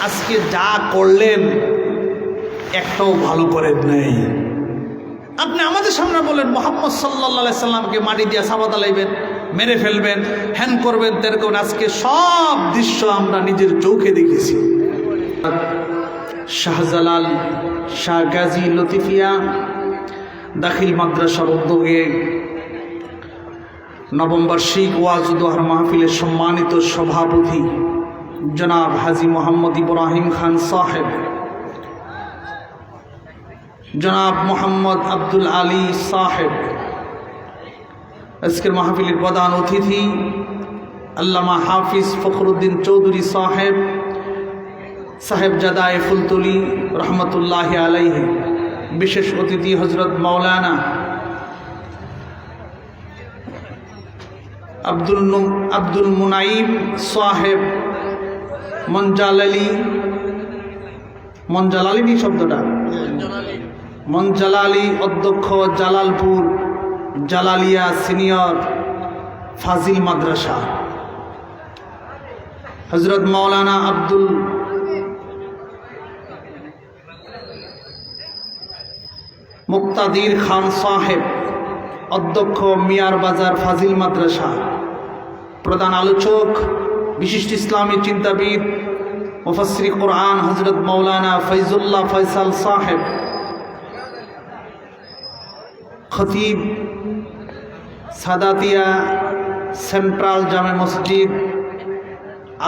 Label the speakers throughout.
Speaker 1: আজকে যা করলেন একটাও ভালো করেন নাই। আপনি আমাদের সামনে বলেন মুহাম্মদ সাল্লাল্লাহু আলাইহি সাল্লামকে মাটি দিয়ে সাবাতা লাইবেন, মেরে ফেলবেন, হ্যান করবেন, তের করবেন। আজকে সব দৃশ্য আমরা নিজের চোখে দেখেছি। শাহজালাল শাহ গাজী লতিফিয়া দাখিল মাদ্রাসার উদ্যোগে নবম বার্ষিক ওয়াজ ও দোহার মাহফিলের সম্মানিত সভাপতি জনাব হাজী মোহাম্মদ ইব্রাহিম খান সাহেব, জনাব মোহাম্মদ আব্দুল আলী সাহেব, আজকের মাহফিলের প্রধান অতিথি আল্লামা হাফিজ ফখরুদ্দিন চৌধুরী সাহেব, সাহেবজাদায়ে ফুলতলি রহমতুল্লাহ আলাইহি, বিশেষ অতিথি হজরত মাওলানা আব্দুল মুনাইম সাহেব মঞ্জালালি শব্দটা মঞ্জালালি, অধ্যক্ষ জালালপুর জালালিয়া সিনিয়র ফাজিল মাদ্রাসা, হজরত মাওলানা আব্দুল মুক্তাদির খান সাহেব, অধ্যক্ষ মিয়ার বাজার ফাজিল মাদ্রাসা, প্রধান আলোচক বিশিষ্ট ইসলামী চিন্তাবিদ মুফাসসির কোরআন হজরত মাওলানা ফৈজুল্লাহ ফয়সাল সাহেব, খতিব সাদাতিয়া সেন্ট্রাল জামে মসজিদ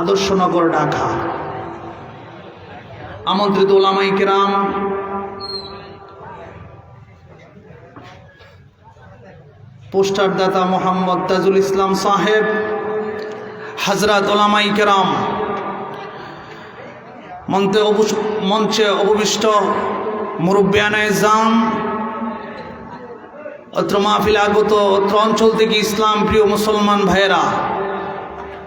Speaker 1: আদর্শনগর ঢাকা, আমন্ত্রিত উলামায়ে কেরাম, পোস্টার দাতা মোহাম্মদ তাজুল ইসলাম সাহেব, হযরত উলামায়ে কেরাম, মঞ্চে উপবিষ্ট মুরব্বিয়ানে ইসলাম, অত্র মাহফিল আগত অত্র অঞ্চল থেকে ইসলাম প্রিয় মুসলমান ভাইয়েরা,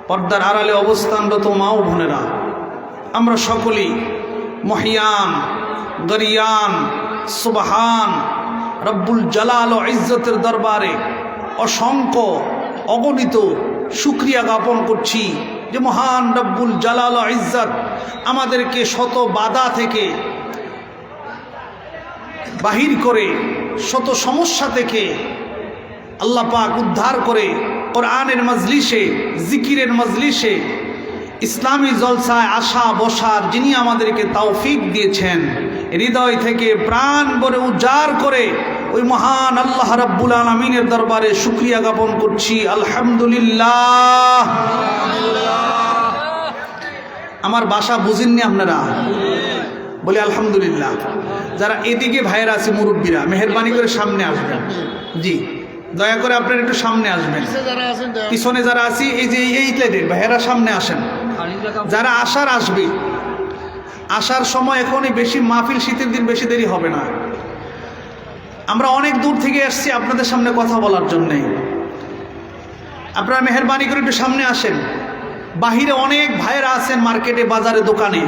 Speaker 1: পর্দার আড়ালে অবস্থানরত মা ও বোনেরা, আমরা সকলেই মহিয়ান গরিয়ান সুবহান রব্বুল জালাল ও ইজ্জতের দরবারে অসংখ্য অগণিত শুকরিয়া জ্ঞাপন করছি যে মহান রব্বুল জালাল ও ইজ্জত আমাদেরকে শত বাধা থেকে বাহির করে, শত সমস্যা থেকে আল্লাহ পাক উদ্ধার করে কোরআনের মজলিসে, জিকিরের মজলিসে, ইসলামী জলসায় আসা বসার যিনি আমাদেরকে তৌফিক দিয়েছেন, হৃদয় থেকে প্রাণ ভরে উজাড় করে ওই মহান আল্লাহ রাব্বুল আলামিনের দরবারে শুকরিয়া জ্ঞাপন করছি আলহামদুলিল্লাহ। আমার ভাষা বুঝেননি আপনারা? বলি আলহামদুলিল্লাহ। যারা এদিকে ভাইয়েরা আছে মুরব্বীরা, মেহেরবানি করে সামনে আসবেন। জি, দয়া করে আপনারা একটু সামনে আসবেন। পিছনে যারা আছি এই যে এই প্লেটের ভাইয়েরা সামনে আসেন। যারা আসার আসবে, আসার সময় এখনই বেশি, মাহফিল শীতের দিন বেশি দেরি হবে না। আমরা অনেক দূর থেকে এসছি আপনাদের সামনে কথা বলার জন্যে। আপনারা মেহেরবানি করে একটু সামনে আসেন। বাহিরে অনেক ভাইয়েরা আছেন মার্কেটে, বাজারে, দোকানে,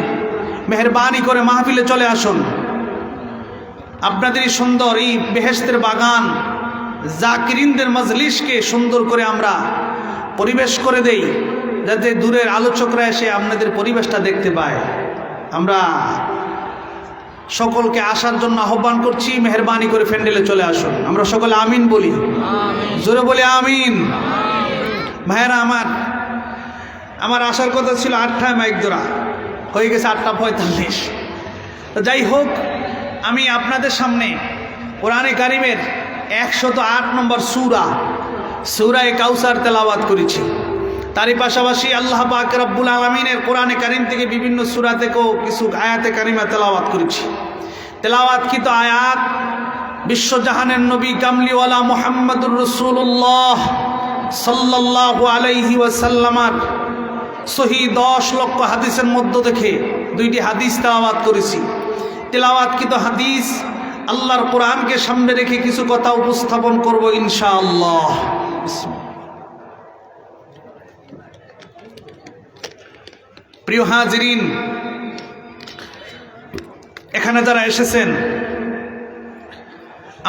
Speaker 1: মেহেরবানি করে মাহফিলে চলে আসুন। আপনাদের এই সুন্দর এই বেহেশতের বাগান, জাকিরিনদের মজলিসকে সুন্দর করে আমরা পরিবেশ করে দেই, যাতে দূরের আলোচকরা এসে আপনাদের পরিবেশটা দেখতে পায়। আমরা সকলকে আসার জন্য আহ্বান করছি, মেহেরবানি করে প্যান্ডেলে চলে আসুন। আমরা সকলে আমিন বলি, জোরে বলি আমিন। ভাইয়েরা আমার আসার কথা ছিল 8টায়, মাইক ধরা হয়ে গেছে 8:45। যাই হোক, আমি আপনাদের সামনে কোরআনে কারিমের 108 নম্বর সূরা কাউসার তেলাওয়াত করেছি। তারই পাশাপাশি আল্লাহ পাক রব্বুল আলামিনের কোরআনে কারিম থেকে বিভিন্ন সূরা থেকেও কিছু আয়াতে কারিমা তেলাওয়াত করেছি। তেলাওয়াতকৃত আয়াত বিশ্বজাহানের নবী কামলিওয়ালা মুহাম্মদুর রাসূলুল্লাহ সাল্লাল্লাহু আলাইহি ওয়াসাল্লামার সহি 10 লক্ষ হাদিসের মধ্য থেকে 2টি হাদিস তেলাওয়াত করেছি। তেলাওয়াতকৃত হাদিস আল্লাহর কোরআনকে সামনে রেখে কিছু কথা উপস্থাপন করব ইনশাআল্লাহ। প্রিয় হাজিরিন, এখানে যারা এসেছেন,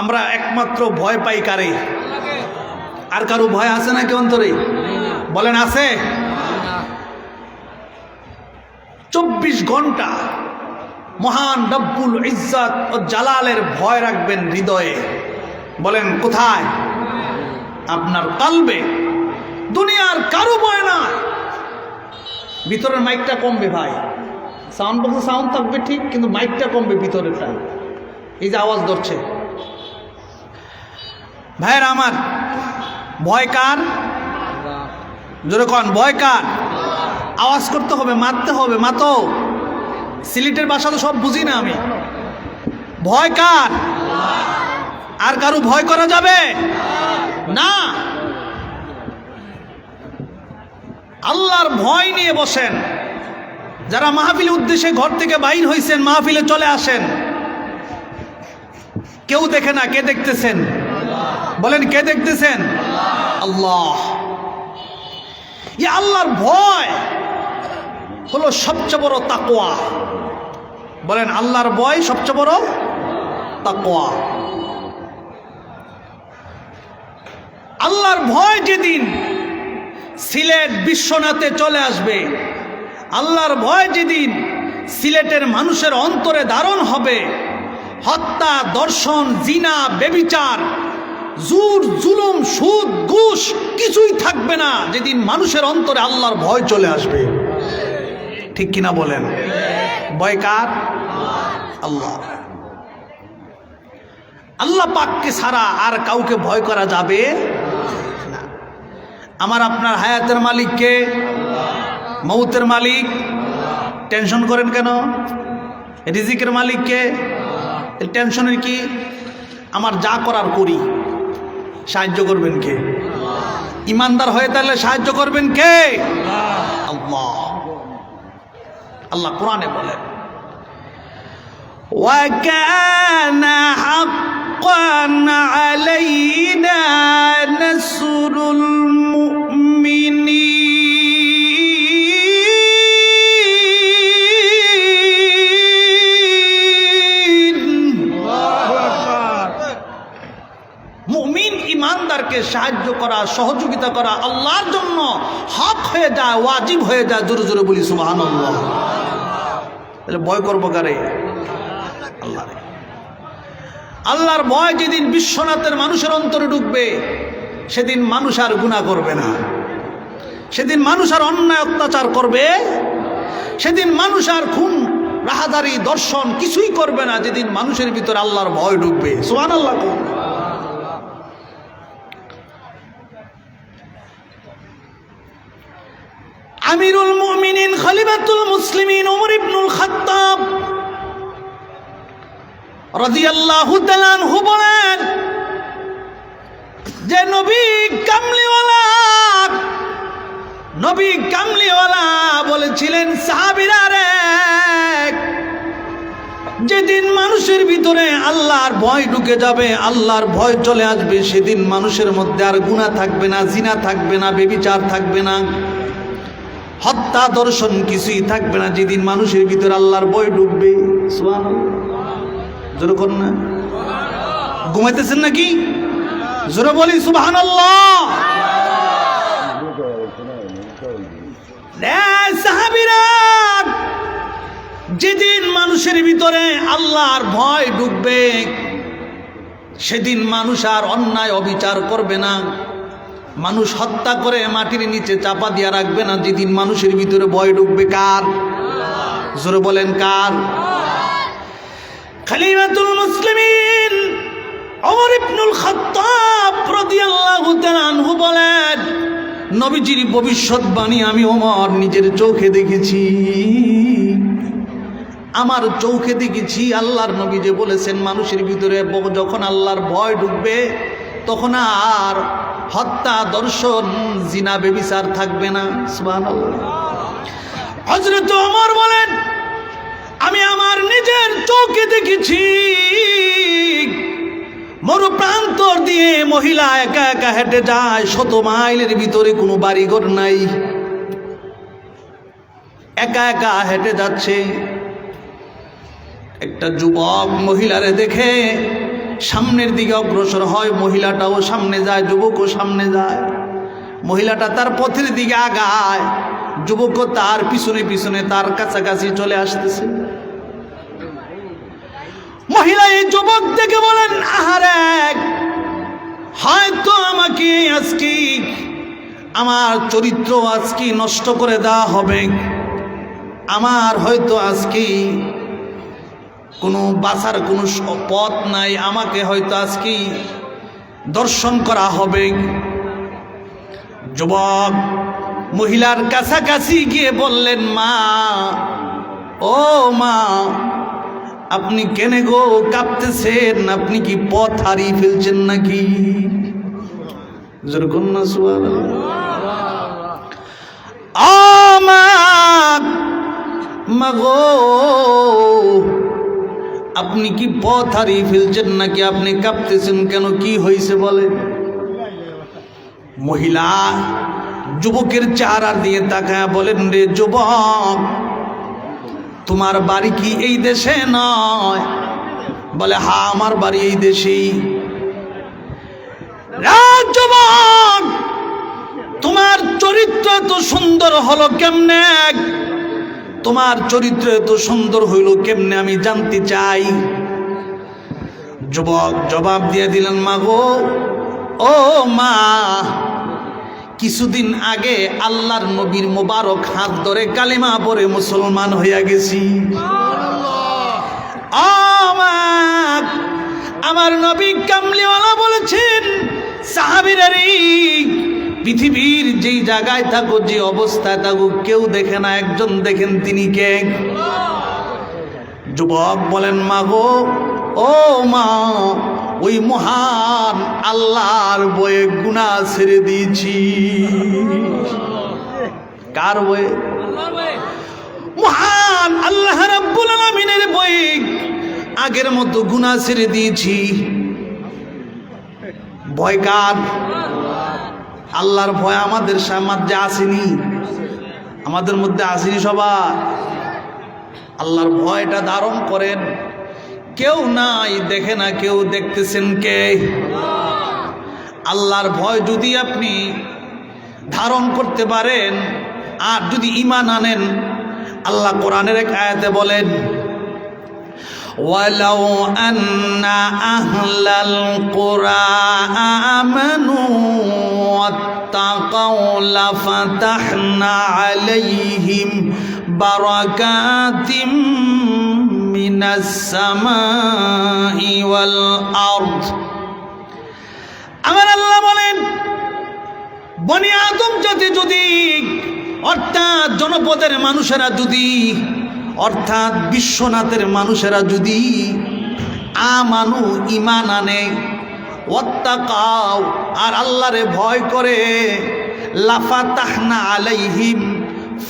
Speaker 1: আমরা একমাত্র ভয় পাই কারে? আর কারো ভয় আছে নাকি অন্তরে? বলেন আছে? 24 ঘন্টা মহান রব্বুল ইজ্জত ও জালালের ভয় রাখবেন হৃদয়ে। বলেন কোথায়? আপনার কলবে। দুনিয়ার কারো ভয় না। ভিতরের মাইকটা কমবে ভাই, সাউন্ড বক্সে সাউন্ড থাকবে ঠিক, কিন্তু মাইকটা কমবে ভিতরেরটা, এই যে আওয়াজ ধরছে। ভাইয়ের আমার, ভয় কার? জোরে কন, ভয় কার? আওয়াজ করতে হবে, মারতে হবে, মাতো। সিলেটের ভাষা তো সব বুঝি না আমি। ভয় কার? আর কারো ভয় করা যাবে না। আল্লাহর ভয় নিয়ে বসেন। যারা মাহফিলের উদ্দেশ্যে ঘর থেকে বাইর হয়েছেন, মাহফিলে চলে আসেন। কেউ দেখে না, কে দেখতেছেন? বলেন কে দেখতেছেন? আল্লাহ। এই আল্লাহর ভয় হলো সবচেয়ে বড় তাকওয়া। বলেন আল্লাহর ভয় সবচেয়ে বড় তাকওয়া। আল্লাহর ভয় যেদিন সিলেট বিশ্বনাথে চলে আসবে, আল্লাহর ভয় যেদিন সিলেটের মানুষের অন্তরে ধারণ হবে, হত্যা, দর্শন, জিনা, বেবিচার, জুর, জুলুম, সুদ, ঘুষ কিছুই থাকবে না। যেদিন মানুষের অন্তরে আল্লাহর ভয় চলে আসবে, ঠিক কিনা বলেন? ভয় কার? আল্লাহ। আল্লাহ পাককে ছাড়া আর কাউকে ভয় করা যাবে না। আমার আপনার হায়াতের মালিককে, মৌতের মালিক। টেনশন করেন কেন? রিজিকের মালিককে, টেনশনের কি? আমার যা করার করি, সাহায্য করবেন কে? ইমানদার হয়ে তাহলে সাহায্য করবেন কে? আল্লাহ। আল্লাহ কোরআনে বলেন, وَكَانَ حَقًّا عَلَيْنَا نَصْرُ الْمُؤْمِنِينَ। মুমিন ইমানদারকে সাহায্য করা, সহযোগিতা করা আল্লাহর জন্য হক হয়ে যায়, ওয়াজিব হয়ে যায়। জোরে জোরে বলি সুবহানাল্লাহ। তাহলে ভয় করবো কারে? আল্লাহ। আল্লাহর ভয় যেদিন বিশ্বনাথের মানুষের অন্তরে ঢুকবে, সেদিন মানুষ আর গুনাহ করবে না, সেদিন মানুষ আর অন্যায় অত্যাচার করবে, সেদিন মানুষ আর খুন, রাহাজারি, দর্শন কিছুই করবে না। যেদিন মানুষের ভিতরে আল্লাহর ভয় ঢুকবে। সুবহানাল্লাহ। আমিরুল মুমিনিন খলিফাতুল মুসলিমিন ওমর ইবনুল খাত্তাব রাদিয়াল্লাহু তাআলা আনহু বলেন যে নবী কামলিওয়ালা বলেছিলেন, সাহাবীরা রে, যেদিন মানুষের ভিতরে আল্লাহর ভয় ঢুকে যাবে, আল্লাহর ভয় চলে আসবে, সেদিন মানুষের মধ্যে আর গুনাহ থাকবে না, জিনা থাকবে না, বেবিচার থাকবে না, হত্যা, দর্শন কিছুই থাকবে না। যেদিন মানুষের ভিতরে আল্লাহর ভয় ঢুকবে। সুবহানাল্লাহ। জোরে করুন না। ঘুমাইতেছেন নাকি? জোরে বলি সুবহানাল্লাহ। সাহাবীরা, যেদিন মানুষের ভিতরে আল্লাহর ভয় ঢুকবে, সেদিন মানুষ আর অন্যায় অবিচার করবে না, মানুষ হত্যা করে মাটির নিচে চাপা দিয়া রাখবে না। যেদিন মানুষের ভিতরে ভয় ঢুকবে, কার? জোরে বলেন কার? খলিফাতুল মুসলিমিন ওমর ইবনুল খাত্তাব রাদিয়াল্লাহু তাআলা আনহু বলেন, নবীজির ভবিষ্যৎবাণী আমি ওমর নিজের চোখে দেখেছি, আমার চোখে দেখেছি। আল্লাহর নবী যে বলেছেন, মানুষের ভিতরে যখন আল্লাহর ভয় ঢুকবে, তখন আর হত্যা, দর্শন, জিনা, বেবিচার থাকবে না। সুবহানাল্লাহ। হযরত ওমর বলেন, আমি আমার নিজের চোখে দেখেছি, মরু প্রান্তর দিয়ে মহিলা একা একা হেঁটে যায়, 100 মাইলের ভিতরে কোনো বাড়িঘর নাই, একা একা হেঁটে যাচ্ছে। একটা যুবক মহিলারে দেখে সামনের দিকে অগ্রসর হয়, মহিলাটাও সামনে যায়, যুবকও সামনে যায়। মহিলাটা তার পথের দিকে আগায়, যুবক তার পিছনে পিছনে তার কাছাকাছি চলে আসতেছে। মহিলা এই যুবক দেখে বলেন, আহারে, হয়তো আমাকে আজকে আমার চরিত্র আজকে নষ্ট করে দেওয়া হবে, আমার হয়তো আজকে কোনো বাঁচার কোনো পথ নাই, আমাকে হয়তো আজকে দর্শন করা হবে। যুবক মহিলার কাছাকাছি গিয়ে বললেন, মা, ও মা, আপনি কেন গো কাঁপতেছেন? আপনি কি পথ হারিয়ে ফেলছেন নাকি? যেরকম না মাগো, আপনি কি পথ হারিয়ে ফেলছেন নাকি? আপনি কাঁপতেছেন কেন? কি হয়েছে বলে? মহিলা যুবকের চেহারা দিয়ে তাকায় বলেন, রে যুবক, তোমার বাড়ি কি এই দেশে নয়? বলে, হ্যাঁ, আমার বাড়ি এই দেশেই। যুবক, তোমার চরিত্র এত সুন্দর হলো কেমনে? তোমার চরিত্র এত সুন্দর হইল কেমনে আমি জানতে চাই। যুবক জবাব দিয়ে দিলেন, মা গো, ও মা, কিছুদিন আগে আল্লাহর নবীর মোবারক হাত ধরে কালিমা পড়ে মুসলমান হইয়া গেছি। আমার নবী কামলিওয়ালা বলেছেন, সাহাবীরা রে, পৃথিবীর যেই জায়গায় থাকো, যে অবস্থায় থাকো, কেউ দেখে না, একজন দেখেন, তিনি কে? যুবক বলেন, মা গো, ও মা, ওই মহান আল্লাহর বয়ে গুনাহ ছেড়ে দিয়েছি। কার বয়ে? মহান আল্লাহ রাব্বুল আলামিনের বয়ে আগের মতো গুনাহ ছেড়ে দিয়েছি। ভয় কার? আল্লাহর ভয় আমাদের মধ্যে আসেনি, আমাদের মধ্যে আসেনি সবার। আল্লাহর ভয়টা ধারণ করেন। কেউ নাই, দেখে না, কেউ দেখতেছেন কে? আল্লাহর ভয় যদি আপনি ধারণ করতে পারেন আর যদি ঈমান আনেন, আল্লাহ কোরআনের এক আয়াতে বলেন, ওয়ালাউ আন্না আহলাল কুরা আমানু ওয়াত্তাকাউ লাফাতাহনা আলাইহিম বারাকাতিম মিনাস সামাই ওয়াল আরদ। আমার আল্লাহ বলেন, বনি আদম জাতি যদি, অর্থাৎ জনপদের মানুষেরা যদি, অর্থাৎ বিশ্বনাথের মানুষেরা যদি আমানু, ঈমান আনে, ওয়াত্তাকাও, আর আল্লাহরে ভয় করে, লাফাতাহনা আলাইহিম,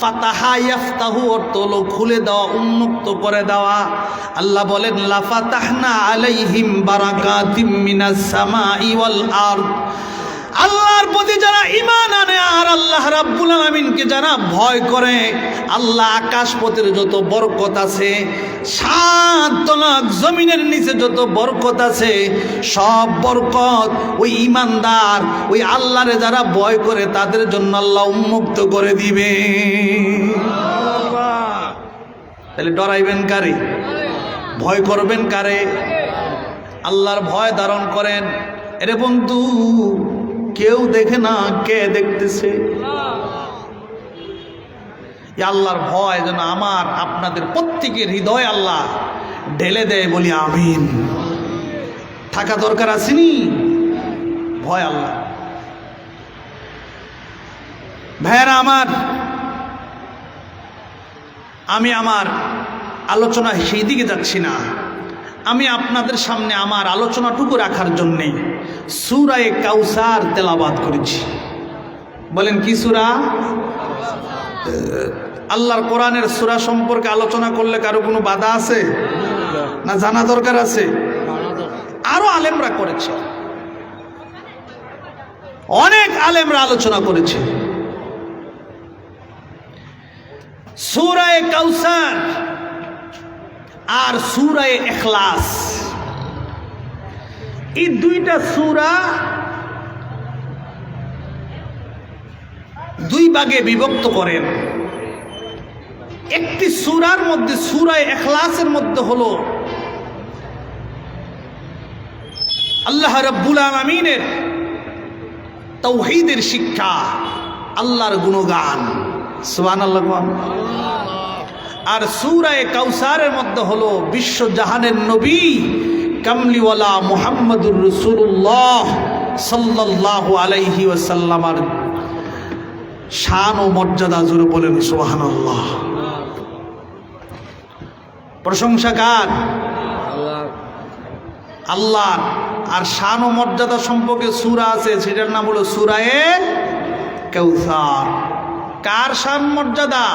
Speaker 1: ফাতাহা ইয়াফতাহু অর্থ হলো খুলে দেওয়া, উন্মুক্ত করে দেওয়া। আল্লাহ বলেন, লাফাতাহনা আলাইহিম বারাকাতিম মিনাস সামাই ওয়াল আরদ। আল্লাহর প্রতি যারা ঈমান আনে আর আল্লাহ রাব্বুল আলামিনকে যারা ভয় করে, আল্লাহ আকাশ পথের যত বরকত আছে, 7 তলাক জমিনের নিচে যত বরকত আছে, সব বরকত ওই ঈমানদার, ওই আল্লাহরে যারা ভয় করে তাদের জন্য আল্লাহ উন্মুক্ত করে দিবে। তাহলে ডরাইবেন কারে? ভয় করবেন কারে? আল্লাহর ভয় ধারণ করেন। এরে বন্ধু, কেউ দেখে না, কে দেখতেছে? আল্লাহর ভয় যেন আমার আপনাদের প্রত্যেকের হৃদয় আল্লাহ ঢেলে দেয়, বলি আমিন। থাকা দরকার আসেনি ভয় আল্লাহ। ভাইয়েরা আমার, আমি আমার আলোচনা সেই দিকে যাচ্ছি না। আমি আপনাদের সামনে আমার আলোচনাটুকু রাখার জন্যে সূরা কাউসার তেলাওয়াত করেছি। বলেন কি সূরা? আল্লাহর কোরআনের সূরা সম্পর্কে আলোচনা করলে কারো কোনো বাধা আছে না? জানা দরকার আছে। আরো আলেমরা করেছে, অনেক আলেমরা আলোচনা করেছে। সূরা কাউসার আর সূরা ইখলাস, এই দুইটা সূরা দুই ভাগে বিভক্ত করেন। একটি সূরার মধ্যে, সূরা ইখলাসের মধ্যে হলো আল্লাহ রাব্বুল আলামিনের তাওহীদের শিক্ষা, আল্লাহর গুণগান, সুবহানাল্লাহ। আর সূরা কাউসারের মধ্যে হলো বিশ্ব জাহানের নবী কামলিওয়ালা মুহাম্মদুর রাসূলুল্লাহ সাল্লাল্লাহু আলাইহি ওয়াসাল্লামের শান ও মর্যাদা। জোরে বলেন সুবহানাল্লাহ। প্রশংসা কার? আল্লাহ। আর শান ও মর্যাদা সম্পর্কে সূরা আছে, সেটার নাম হলো সূরা কাউসার। কার শান মর্যাদা?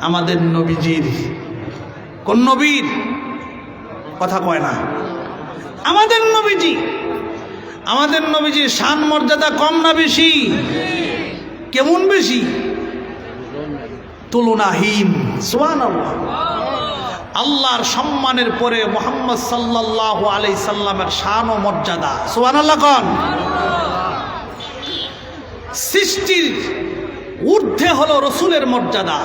Speaker 1: আমাদের নবীজির। কোন নবীর? কথা কয় না। আমাদের নবীজি। আমাদের নবীজির শান মর্যাদা কম না বেশি? কেমন বেশি? তুলনাহীন। সুবহানাল্লাহ। আল্লাহর সম্মানের পরে মুহাম্মদ সাল্লাল্লাহু আলাইহি সাল্লামের শান ও মর্যাদা। সুবহানাল্লাহ কোন? সৃষ্টির ঊর্ধ্বে হলো রাসূলের মর্যাদা।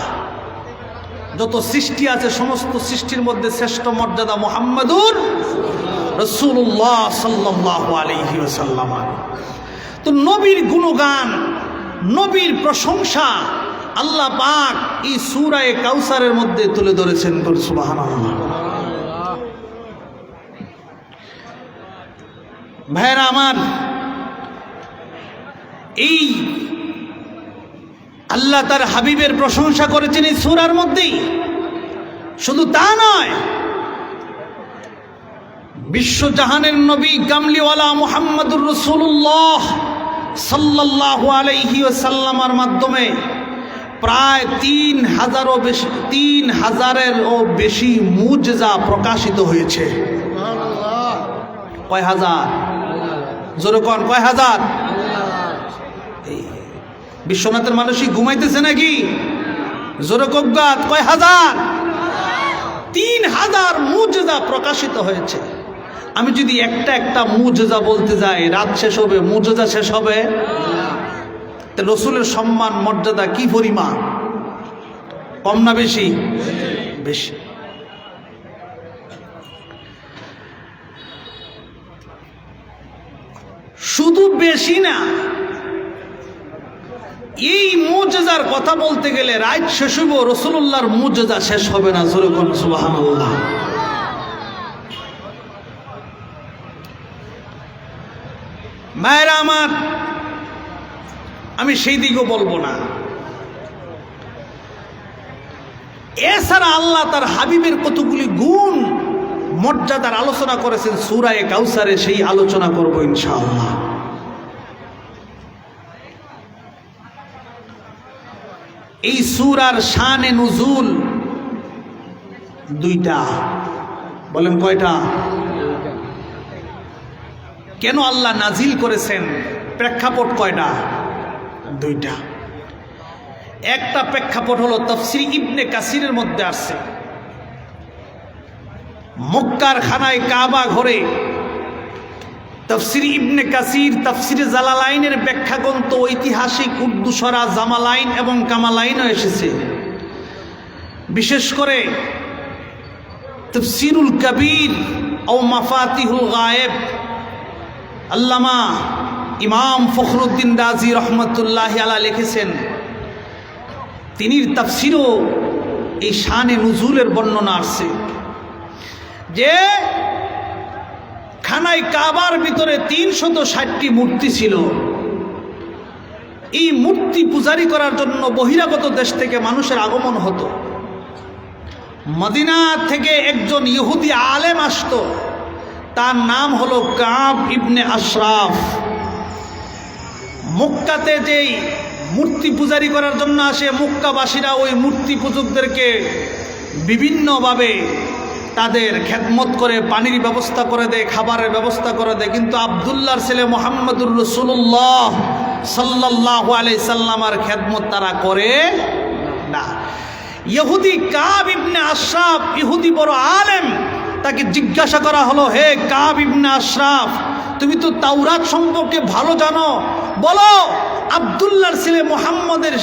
Speaker 1: যত সৃষ্টি আছে সমস্ত সৃষ্টির মধ্যে শ্রেষ্ঠ মর্যাদা মুহাম্মাদুর রাসূলুল্লাহ সাল্লাল্লাহু আলাইহি ওয়াসাল্লাম। তো নবীর গুণগান, নবীর প্রশংসা আল্লাহ পাক এই সূরা কাউসারের মধ্যে তুলে ধরেছেন। সুবহানাল্লাহ। ভাইরা আমার, এই আল্লাহ তার হাবিবের প্রশংসা করেছেন এই সূরার মধ্যেই। শুধু তা নয়, বিশ্বজাহানের নবী কামলিওয়ালা মুহাম্মদুর রাসূলুল্লাহ সাল্লাল্লাহু আলাইহি ওয়াসাল্লামের মাধ্যমে প্রায় ৩,০০০-এরও বেশি মুজিজা প্রকাশিত হয়েছে। কয় হাজার? জোরে কোন কয় হাজার? বিশ্বনাথের মানুষই ঘুমাইতেছে নাকি? জোরে কজ্ঞাত কয় হাজার? ৩,০০০ মুজিজা প্রকাশিত হয়েছে। আমি যদি একটা একটা মুজিজা বলতে যাই, রাত শেষ হবে, মুজিজা শেষ হবে। রসুলের সম্মান মর্যাদা কি পরিমাণ? কম না বেশি? বেশি। শুধু বেশি না, এই মুজিজার কথা বলতে গেলে রাত শেষ হইব, রাসূলুল্লাহর মুজিজা শেষ হবে না। জোরে কোন সুবহানাল্লাহ। মায়েরা আমার, আমি সেই দিকও বলবো না। এছাড়া আল্লাহ তার হাবিবের কতগুলি গুণ মর্যাদার আলোচনা করেছেন সূরা কাউসারে, সেই আলোচনা করব ইনশাআল্লাহ। এই সূরার শানে নুজুল দুইটা। বলেন কয়টা? কেন আল্লাহ নাজিল করেছেন? প্রেক্ষাপট কয়টা? দুইটা। একটা প্রেক্ষাপট হলো তাফসীর ইবনে কাসিরের মধ্যে আসছে, মক্কার খানায় কাবা ঘরে তাফসীর ইবনে কাসির, তাফসীরে জালালাইনের ব্যাখ্যা গ্রন্থ, ঐতিহাসিক উর্দু সরা জামালাইন এবং কামালাইনও এসেছে। বিশেষ করে তাফসীরুল কবির ও মাফাতিহুল গায়েব আল্লামা ইমাম ফখরুদ্দিন রাজি রহমতুল্লাহি আলাইহি লিখেছেন। তিনি তাফসীরও এই শানে নুজুলের বর্ণনা আছে যে খানায় কাবার ভিতরে ৩৬০টি মূর্তি ছিল। এই মূর্তি পূজারি করার জন্য বহিরাগত দেশ থেকে মানুষের আগমন হতো। মদিনা থেকে একজন ইহুদি আলেম আসতো, তার নাম হলো কাব ইবনে আশরাফ। মক্কাতে যেই মূর্তি পূজারি করার জন্য আসে, মক্কাবাসীরা ওই মূর্তি পূজকদেরকে বিভিন্নভাবে তাদের খেদমত করে, পানির ব্যবস্থা করে দেয়, খাবারের ব্যবস্থা করে দেয়। কিন্তু আব্দুল্লাহর ছেলে মুহাম্মদুর রাসূলুল্লাহ সাল্লাল্লাহু আলাইহি সাল্লামের খেদমত তারা করে না। ইহুদি কাব ইবনে আশরাফ, ইহুদি বড় আলেম, তাকে জিজ্ঞাসা করা হলো, হে কাব ইবনে আশরাফ, তুমি তো তাওরাত সম্পর্কে ভালো জানো, বলো আব্দুল্লাহর ছেলে মুহাম্মদের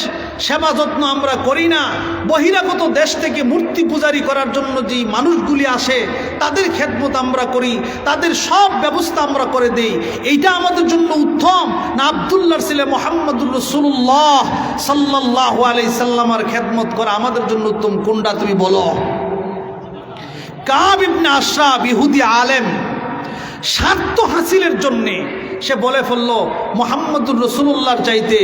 Speaker 1: সেবা যত্ন আমরা করি না? বহিরাগত দেশ থেকে মূর্তি পূজারি করার জন্য যে মানুষগুলি আসে তাদের খেদমত আমরা করি, তাদের সব ব্যবস্থা আমরা করে দেই, এইটা আমাদের জন্য উত্তম না আব্দুল্লাহর ছেলে মুহাম্মদুর রাসূলুল্লাহ সাল্লাল্লাহু আলাইহি সাল্লামের খেদমত করা আমাদের জন্য উত্তম? কোনটা তুমি বলো? কাব ইবনে আশরাফ ইহুদি আলেম, স্বার্থ হাসিলের জন্যে সে বলে ফেললো মুহাম্মদুর রাসূলুল্লাহর চাইতে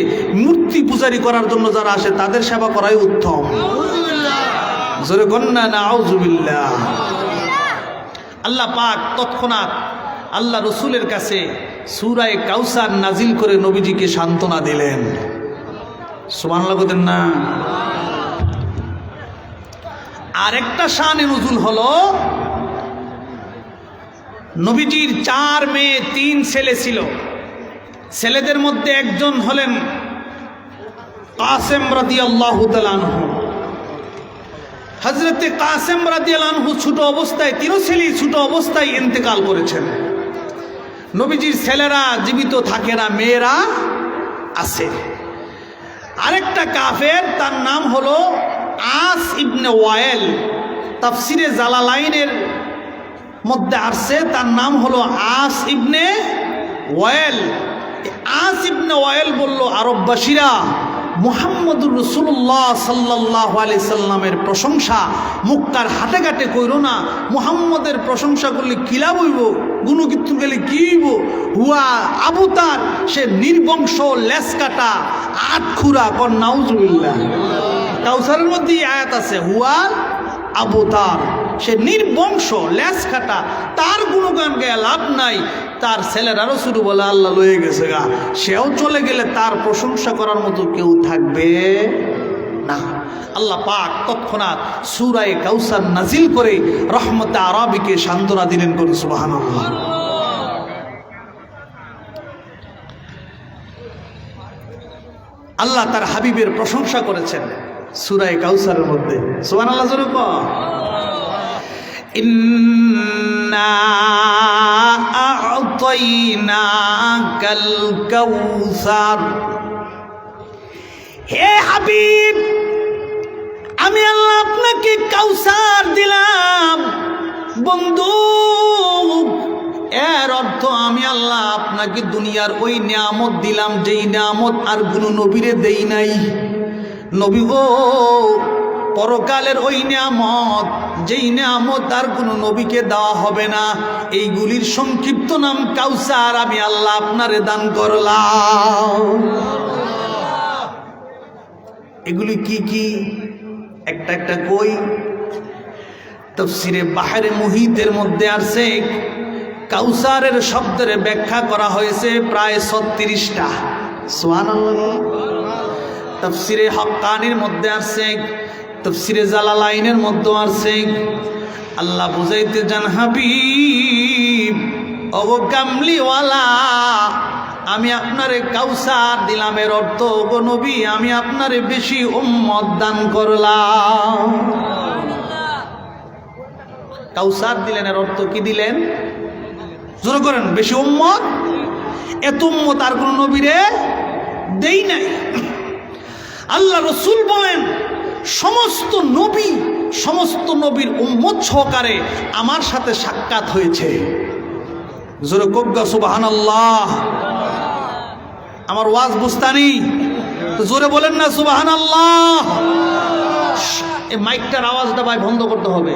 Speaker 1: মূর্তি পূজারি করার জন্য যারা আসে তাদের সেবা করাই উত্তম। জোরে কন্যা নাউযুবিল্লাহ। আল্লাহ পাক তৎক্ষণাৎ আল্লাহ রসুলের কাছে সূরা কাউসার নাজিল করে নবীজিকে সান্ত্বনা দিলেন। সুবহানাল্লাহ বলেন না? আরেকটা শানে নুজুল হলো, নবীজির 4 মেয়ে 3 ছেলে ছিল। ছেলেদের মধ্যে একজন হলেন কাসেম রাদিয়াল্লাহু তাআলা আনহু। হযরতে কাসেম রাদিয়াল্লাহু আনহু ছোট অবস্থায়, 3 ছেলেই ছোট অবস্থায় ইন্তেকাল করেছেন। নবীজির ছেলেরা জীবিত থাকে না, মেয়েরা আছে। আরেকটা কাফের, তার নাম হলো আস ইবনে ওয়াইল। তাফসিরে জালালাইনের মধ্যে আসছে তার নাম হলো আস ইবনে ওয়াইল। আস ইবনে ওয়াইল বলল, আরববাসীরা মুহাম্মদুর রাসূলুল্লাহ সাল্লাল্লাহু আলাইহি সাল্লামের প্রশংসা মক্কার হাটে ঘাটে কইরো না। মুহাম্মদের প্রশংসা করলে কিলা বইব, গুণকীর্তন গেলে কি হইব? হুয়া আবুতার, সে নির্বংশ, লেস কাটা, আটখুরা। কর নাউজুবিল্লাহ। কাউসারের মধ্যে আয়াত আছে, হুয়া আবুতার, সে নির্বংশ, লেস কাটা, তার গুণগান গায়ে লাভ নাই। তার ছেলেরারও শুরু বলে আল্লাহ লয়ে গেছে গা, সেও চলে গেলে তার প্রশংসা করার মতো কেউ থাকবে না। আল্লাহ পাক তৎক্ষণাৎ সূরা কাউসার নাজিল করে রহমতে আরবিকে সান্ত্বনা দিলেন। করে সুবহানাল্লাহ। আল্লাহ তার হাবিবের প্রশংসা করেছেন সূরা কাউসারের মধ্যে। সুবহানাল্লাহ জোরে কও। ইন্না আ'তাইনাকাল কাউসার, হে হাবিব আমি আল্লাহ আপনাকে কাউসার দিলাম। বন্ধু, এর অর্থ আমি আল্লাহ আপনাকে দুনিয়ার ওই নিয়ামত দিলাম যেই নিয়ামত আর কোনো নবীরে দেই নাই। নবী গো, পরকালের ওই নিয়ামত যেই নিয়ামত আর কোনো নবীকে দেওয়া হবে না, এইগুলির সংক্ষিপ্ত নাম কাউসার, আমি আল্লাহ আপনারে দান করলাম। এগুলি কি কি? একটা একটা কই। তাফসীরে বাহরে মুহিতের মধ্যে আছে কাউসারের শব্দের ব্যাখ্যা করা হয়েছে প্রায় 36টা। সুবহানাল্লাহ। তাফসীরে হক্কানির মধ্যে আছে, তাফসীরে জালালাইনের মধ্যে আছে। আল্লাহ বুঝাইতে যান, হাবিব ওগো কামলিওয়ালা, আমি আপনারে কাউসার দিলাম। এর অর্থ ওগো নবী, আমি আপনারে বেশি উম্মত দান করলাম। কাউসার দিলেন, এর অর্থ কি দিলেন? জোরে করেন, বেশি উম্মত। এত উম্মত আর কোন নবীরে দেই নাই। আল্লাহ রসুল বলেন, সমস্ত নবী, সমস্ত নবীর উম্মত সহকারে আমার সাথে সাক্ষাৎ হয়েছে। জোরে কগ্গা সুবহানাল্লাহ। আমার ওয়াজ বুঝতানি তো জোরে বলেন না সুবহানাল্লাহ। এই মাইকটার আওয়াজটা ভাই বন্ধ করতে হবে।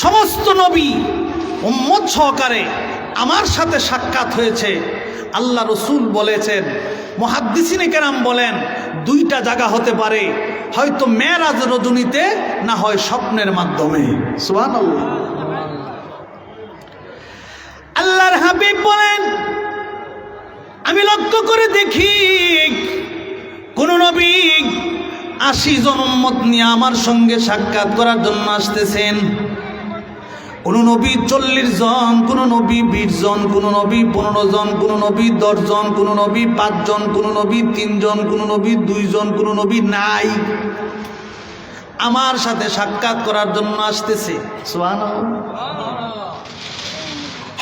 Speaker 1: সমস্ত নবী উম্মত সহকারে আমার সাথে সাক্ষাৎ হয়েছে। আল্লাহ রসুল বলেছেন, মুহাদ্দিসিনে কেরাম বলেন, 2টা জায়গা হতে পারে, হয়তো মেরাজ রজনীতে, না হয় স্বপ্নের মাধ্যমে। সুবহানাল্লাহ। আল্লাহর হাবিব বলেন, আমি লক্ষ্য করে দেখি কোন নবী 80 জন উম্মত নিয়ে আমার সঙ্গে সাক্ষাৎ করার জন্য আসতেছেন। কোন নবী 40 জন, কোন নবী 20 জন, কোন নবী 15 জন, কোন নবী 10 জন, কোন নবী 5 জন, কোন নবী 3 জন, কোন নবী 2 জন, কোন নবী নাই, আমার সাথে সাক্ষাৎ করার জন্য আসতেছে। সুবহানাল্লাহ।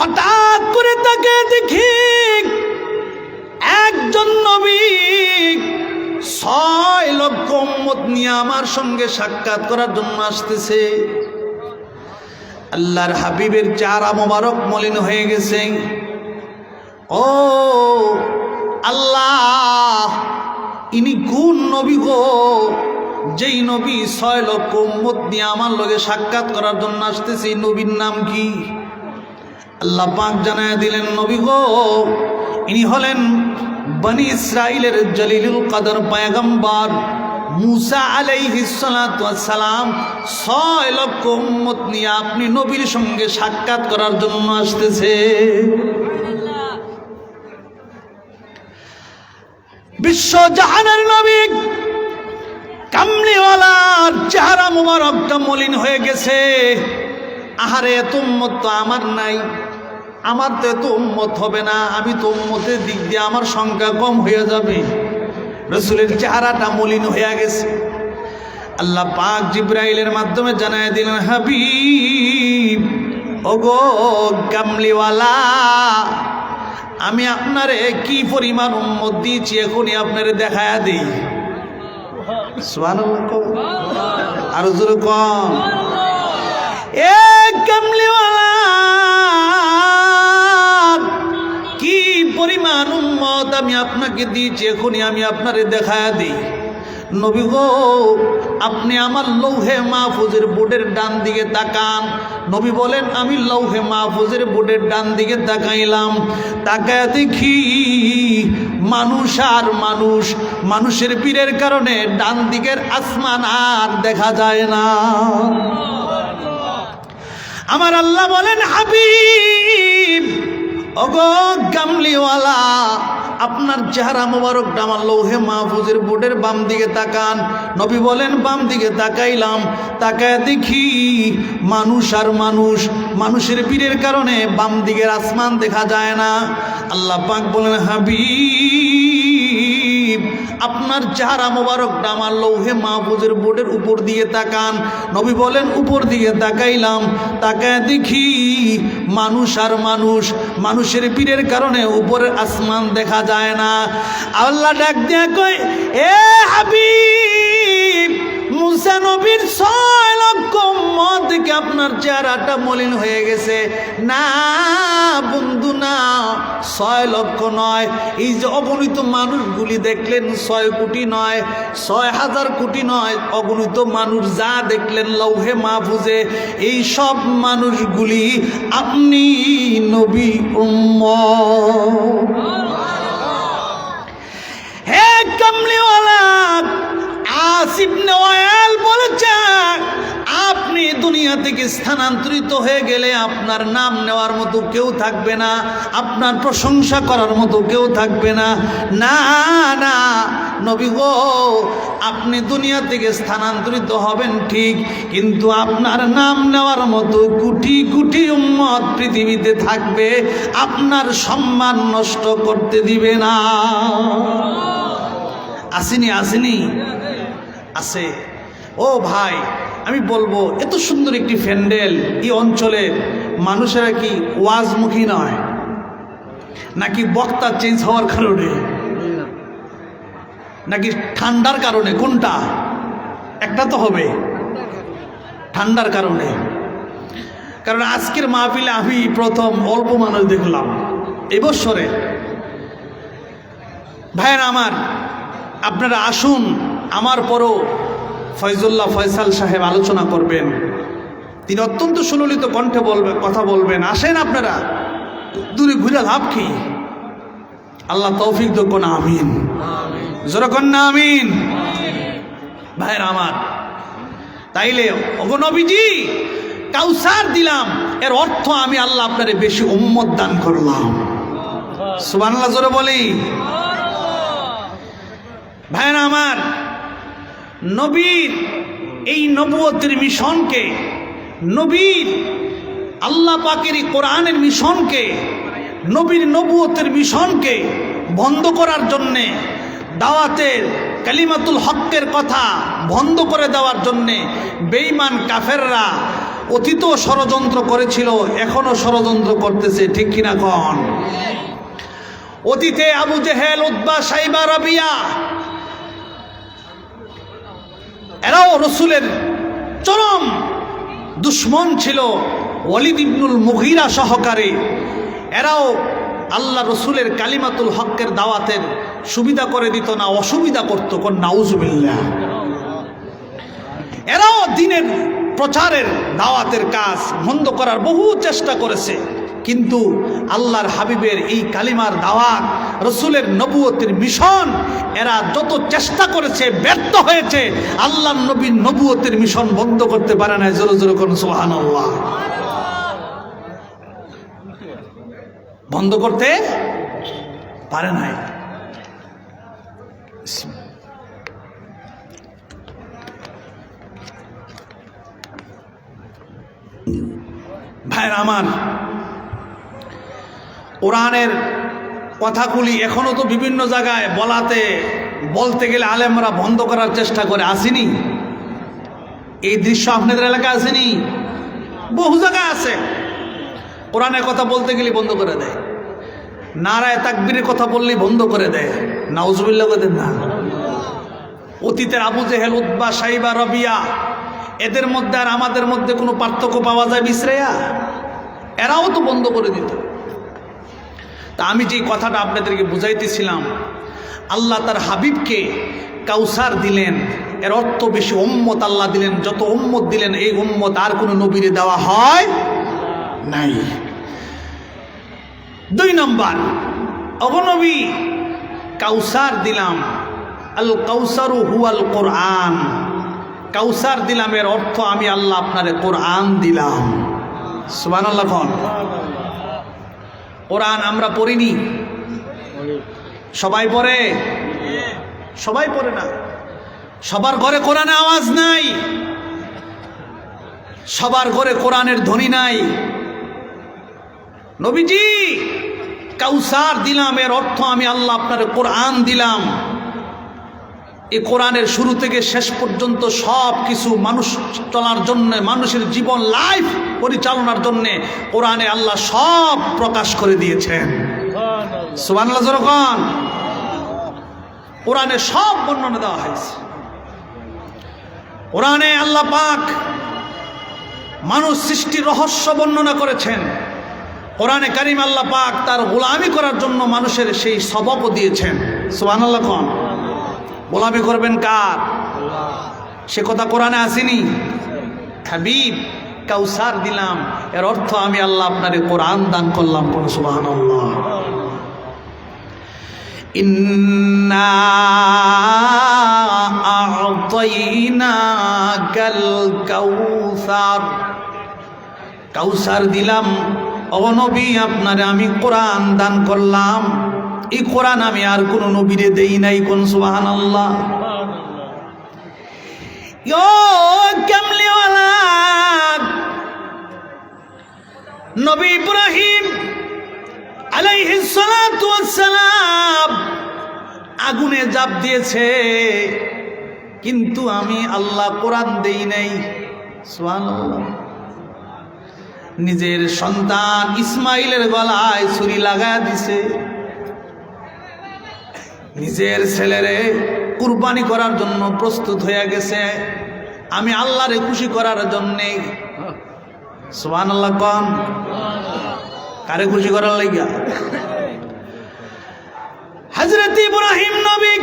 Speaker 1: হঠাৎ করে তাকে দেখি একজন নবী 6 লক্ষ উম্মত নিয়ে আমার সঙ্গে সাক্ষাৎ করার জন্য আসতেছে। আল্লাহর হাবিবের চেহারা মোবারক মলিন হয়ে গেছে। ও আল্লাহ, ইনি কোন নবী গো, যেই নবী 6 লক্ষ উম্মত নিয়ে আমার লগে সাক্ষাৎ করার জন্য আসতেছে? নবীর নাম কি? আল্লাহ পাক জানায় দিলেন, নবী গো, ইনি হলেন বনি ইসরাইলের জলিলুল কদর পয়গম্বর মুসা আলাইহিস সালাতু ওয়াস সালাম। 6 লক্ষ উম্মত নিয়ে আপনি নবীর সঙ্গে সাক্ষাৎ করার জন্য আসতেছে। বিশ্ব জাহানের নবী কামলিওয়ালার চেহারা মুবারকটা মলিন হয়ে গেছে। আহারে, এত উম্মত তো আমার নাই, আমার তো এত উম্মত হবে না, আমি তো উম্মতের দিক দিয়ে আমার সংখ্যা কম হয়ে যাবে। রাসূলের চেহারাটা মলিন হয়ে গেছে। আল্লাহ পাক জিবরাইলের মাধ্যমে জানায় দিলেন, হাবিব, ওগো কামলিওয়ালা, আমি আপনারে কি পরিমাণ উম্মত দিয়েছি এখনই আপনারে দেখায়া দিই। সুবহানাল্লাহ, আরো জোরে কম। এ কামলিওয়ালা, কি পরিমাণ উম্মত আমি আপনাকে দিয়েছি এখনই আমি আপনারে দেখায়া দিই। নবী গো, আপনি আমার লৌহে মাহফুজের বোর্ডের ডান দিকে তাকান। নবী বলেন, আমি লৌহে মাহফুজের বোর্ডের ডান দিকে তাকাইলাম। তাকায় দেখি মানুষ আর মানুষ, মানুষের পীরের কারণে ডান দিকের আসমান আর দেখা যায় না। আমার আল্লাহ বলেন, হাবিব, ওগো কামলিওয়ালা, আপনার চেহারা মোবারকটা আমার লৌহে মাহফুজের বোর্ডের বাম দিকে তাকান। নবী বলেন, বাম দিকে তাকাইলাম। তাকায় দেখি মানুষ আর মানুষ, মানুষের পীরের কারণে বাম দিকের আসমান দেখা যায় না। আল্লাহ পাক বলেন, হাবিব, আপনার চেহারা মোবারকটা আমার লৌহে মাহফুজের বোর্ডের উপর দিয়ে তাকান। নবী বলেন, উপর দিকে তাকাইলাম। তাকায় দেখি মানুষ আর মানুষ, মানুষের পীরের কারণে উপরের আসমান দেখা যায় না। আল্লাহ ডাক দিয়া কয়, এ হাবিব, মুসা নবীর 6 লক্ষ উম্মত দেখে আপনার চেহারাটা মলিন হয়ে গেছে। না বন্ধু, না, 6 লক্ষ নয়। এই যে অগণিত মানুষগুলি দেখলেন, 6 কোটি নয়, 6,000 কোটি নয়, অগণিত মানুষ যা দেখলেন লৌহে মাহফুজে, এই সব মানুষগুলি আপনি নবী উম্মত। হে কামলিওয়ালা, আসিফ নেওয়াল বলেছে, আপনি দুনিয়া থেকে স্থানান্তরিত হয়ে গেলে আপনার নাম নেওয়ার মতো কেউ থাকবে না, আপনার প্রশংসা করার মতো কেউ থাকবে না। না না নবী গো, আপনি দুনিয়া থেকে স্থানান্তরিত হবেন ঠিক, কিন্তু আপনার নাম নেওয়ার মতো কোটি কোটি উম্মত পৃথিবীতে থাকবে, আপনার সম্মান নষ্ট করতে দিবে না। আসেনি? আসেনি? আছে। ও ভাই, আমি বলবো, এত সুন্দর একটি প্যান্ডেল, এই অঞ্চলের মানুষেরা কি ওয়াজমুখী নয়, নাকি বক্তা চেঞ্জ হওয়ার কারণে, নাকি ঠান্ডার কারণে? কোনটা? একটা তো হবে, ঠান্ডার কারণে। কারণ আজকের মাহফিলে আমি প্রথম অল্প মানুষ দেখলাম এবছরে। ভাইয়েরা আমার, আপনারা আসুন, আমার পরও ফয়জুল্লাহ ফয়সাল সাহেব আলোচনা করবেন। তিনি অত্যন্ত সুললিত কণ্ঠে কথা বলবেন। আসেন আপনারা, দূরে ঘুরে লাভ কি? আল্লাহ তৌফিক দেব না। আমিন, জোরকন না আমিন। ভাইয়েরা আমার, তাইলে ওগো নবীজি, কাউসার দিলাম, এর অর্থ আমি আল্লাহ আপনারে বেশি উম্মত দান করলাম। সুবহানাল্লাহ জোরে বলি। ভাইয়েরা আমার, নবীর এই নবুয়তের মিশনকে, নবীর আল্লাহ পাকের কোরআনের মিশনকে, নবীর নবুয়তের মিশনকে বন্ধ করার জন্যে, দাওয়াতের কালিমাতুল হকের কথা বন্ধ করে দেওয়ার জন্যে বেঈমান কাফেররা অতীত ষড়যন্ত্র করেছিল, এখনো ষড়যন্ত্র করতেছে, ঠিক কিনা কন? অতীতে আবু জেহেল, উতবা, সাইবা, রাবিয়া এরাও রসুলের চরম দুশ্মন ছিল। ওয়ালিদ ইবনুল মুগীরা সহকারে এরাও আল্লাহ রসুলের কালিমাতুল হকের দাওয়াতের সুবিধা করে দিত না, অসুবিধা করতো। কোন নাউজুবিল্লাহ। এরাও দ্বীনের প্রচারের দাওয়াতের কাজ বন্ধ করার বহু চেষ্টা করেছে, কিন্তু আল্লাহর হাবিবের এই কালিমার দাওয়াত, রসুলের নবুয়তের মিশন এরা যত চেষ্টা করেছে ব্যর্থ হয়েছে। আল্লাহর নবীর নবুয়তের মিশন বন্ধ করতে পারে না। জোরে জোরে কোন সুবহানাল্লাহ। বন্ধ করতে পারে নাই। ভাইরা আমার, কোরআনের কথাগুলি এখনো তো বিভিন্ন জায়গায় বলতে গেলে আলেমরা বন্ধ করার চেষ্টা করে। আসেনি এই দৃশ্য আপনাদের এলাকায়? আসেনি? বহু জায়গায় আছে। কোরআনের কথা বলতে গেলে বন্ধ করে দেয়, নারায়ে তাকবীরের কথা বললেই বন্ধ করে দেয়। নাউজুবিল্লাহ বলেন না। অতীতের আবু জেহেল, উতবা, সাইবা, রবিয়া এদের মধ্যে আর আমাদের মধ্যে কোনো পার্থক্য পাওয়া যায় বিশ্রেয়া? এরাও তো বন্ধ করে দিত। তা আমি যে কথাটা আপনাদেরকে বুঝাইতেছিলাম, আল্লাহ তার হাবিবকে কাউসার দিলেন, এর অর্থ বেশি উম্মত আল্লাহ দিলেন। যত উম্মত দিলেন এই উম্মত আর কোনো নবীরে দেওয়া হয় নাই। 2 নম্বর, অগনবী কাউসার দিলাম। আল কাউসারু হুয়াল কোরআন। কাউসার দিলাম এর অর্থ আমি আল্লাহ আপনারে কোরআন দিলাম। সুবহানাল্লাহ। কোরআন আমরা পড়িনি? সবাই পড়ে? সবাই পড়ে না। সবার ঘরে কোরআনে আওয়াজ নাই, সবার ঘরে কোরআনের ধ্বনি নাই। নবীজি কাউসার দিলাম এর অর্থ আমি আল্লাহ আপনার কোরআন দিলাম। এই কোরআনের শুরু থেকে শেষ পর্যন্ত সব কিছু মানুষ চলার জন্য, মানুষের জীবন লাইফ পরিচালনার জন্য কোরআনে আল্লাহ সব প্রকাশ করে দিয়েছেন। সুবহানাল্লাহ। যখন কোরআনে সব বর্ণনা দেওয়া হয়েছে, কোরআনে আল্লাহ পাক মানুষ সৃষ্টির রহস্য বর্ণনা করেছেন। কোরআনে কারিম আল্লাহ পাক তার গোলামি করার জন্য মানুষের সেই সবকও দিয়েছেন। সুবহানাল্লাহ। গোলামি করবেন কার? সে কথা কোরআনে আসেনি? হাবিব কাউসার দিলাম এর অর্থ আমি আল্লাহ আপনারে কোরআন দান করলাম। কোন সুবহানাল্লাহ। ইন্না আ'তাইনাকাল কাউসার। কাউসার দিলাম ও নবী আপনারে আমি কোরআন দান করলাম। এই কোরআন আমি আর কোন নবীরে দেই নাই। কোন সুবহানাল্লাহ। কামলিওয়ালা নবী ইব্রাহিম আলাইহিস সালাতু ওয়াস সালাম আগুনে ঝাঁপ দিয়েছে, কিন্তু আমি আল্লাহ কোরআন দেই নাই। সুবহানাল্লাহ। নিজের সন্তান ইসমাইলের গলায় ছুরি লাগায় দিছে, নিজের ছেলেরে কুরবানি করার জন্য প্রস্তুত হয়ে গেছে আমি আল্লাহরে খুশি করার জন্যে। সুবহানাল্লাহ। কোন কারে খুশি করার লাগিয়া? হযরত ইব্রাহিম নবী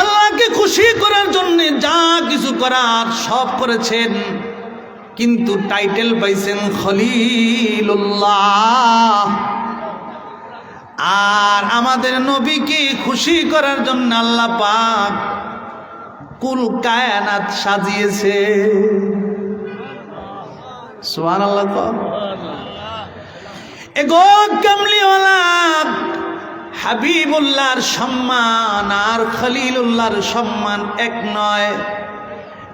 Speaker 1: আল্লাহকে খুশি করার জন্য যা কিছু করার সব করেছেন, কিন্তু টাইটেল পাইছেন খলিলুল্লাহ। আর আমাদের নবীকে খুশি করার জন্য আল্লাহ পাক কুল কায়নাত সাজিয়েছে। সুবহানাল্লাহ। এগো কামলিওয়ালা হাবিবুল্লাহর সম্মান আর খলিলুল্লাহর সম্মান এক নয়।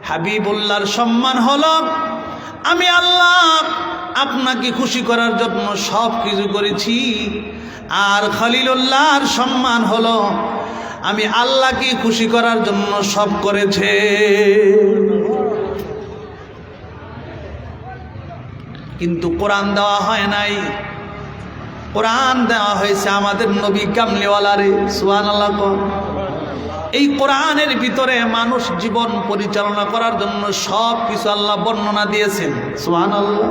Speaker 1: হাবিবুল্লাহর সম্মান হলো আমি আল্লাহ আপনাকে খুশি করার জন্য সব কিছু করেছি, আর খলিলুল্লাহর সম্মান হলো আমি আল্লাহকে খুশি করার জন্য সব করেছে। কিন্তু কোরআন দেওয়া হয় নাই। কোরআন দেওয়া হয়েছে আমাদের নবী কামলিওয়ালারে। সুবহানাল্লাহ। এই কোরআনের ভিতরে মানুষ জীবন পরিচালনা করার জন্য সব কিছু আল্লাহ বর্ণনা দিয়েছেন। সুবহানাল্লাহ।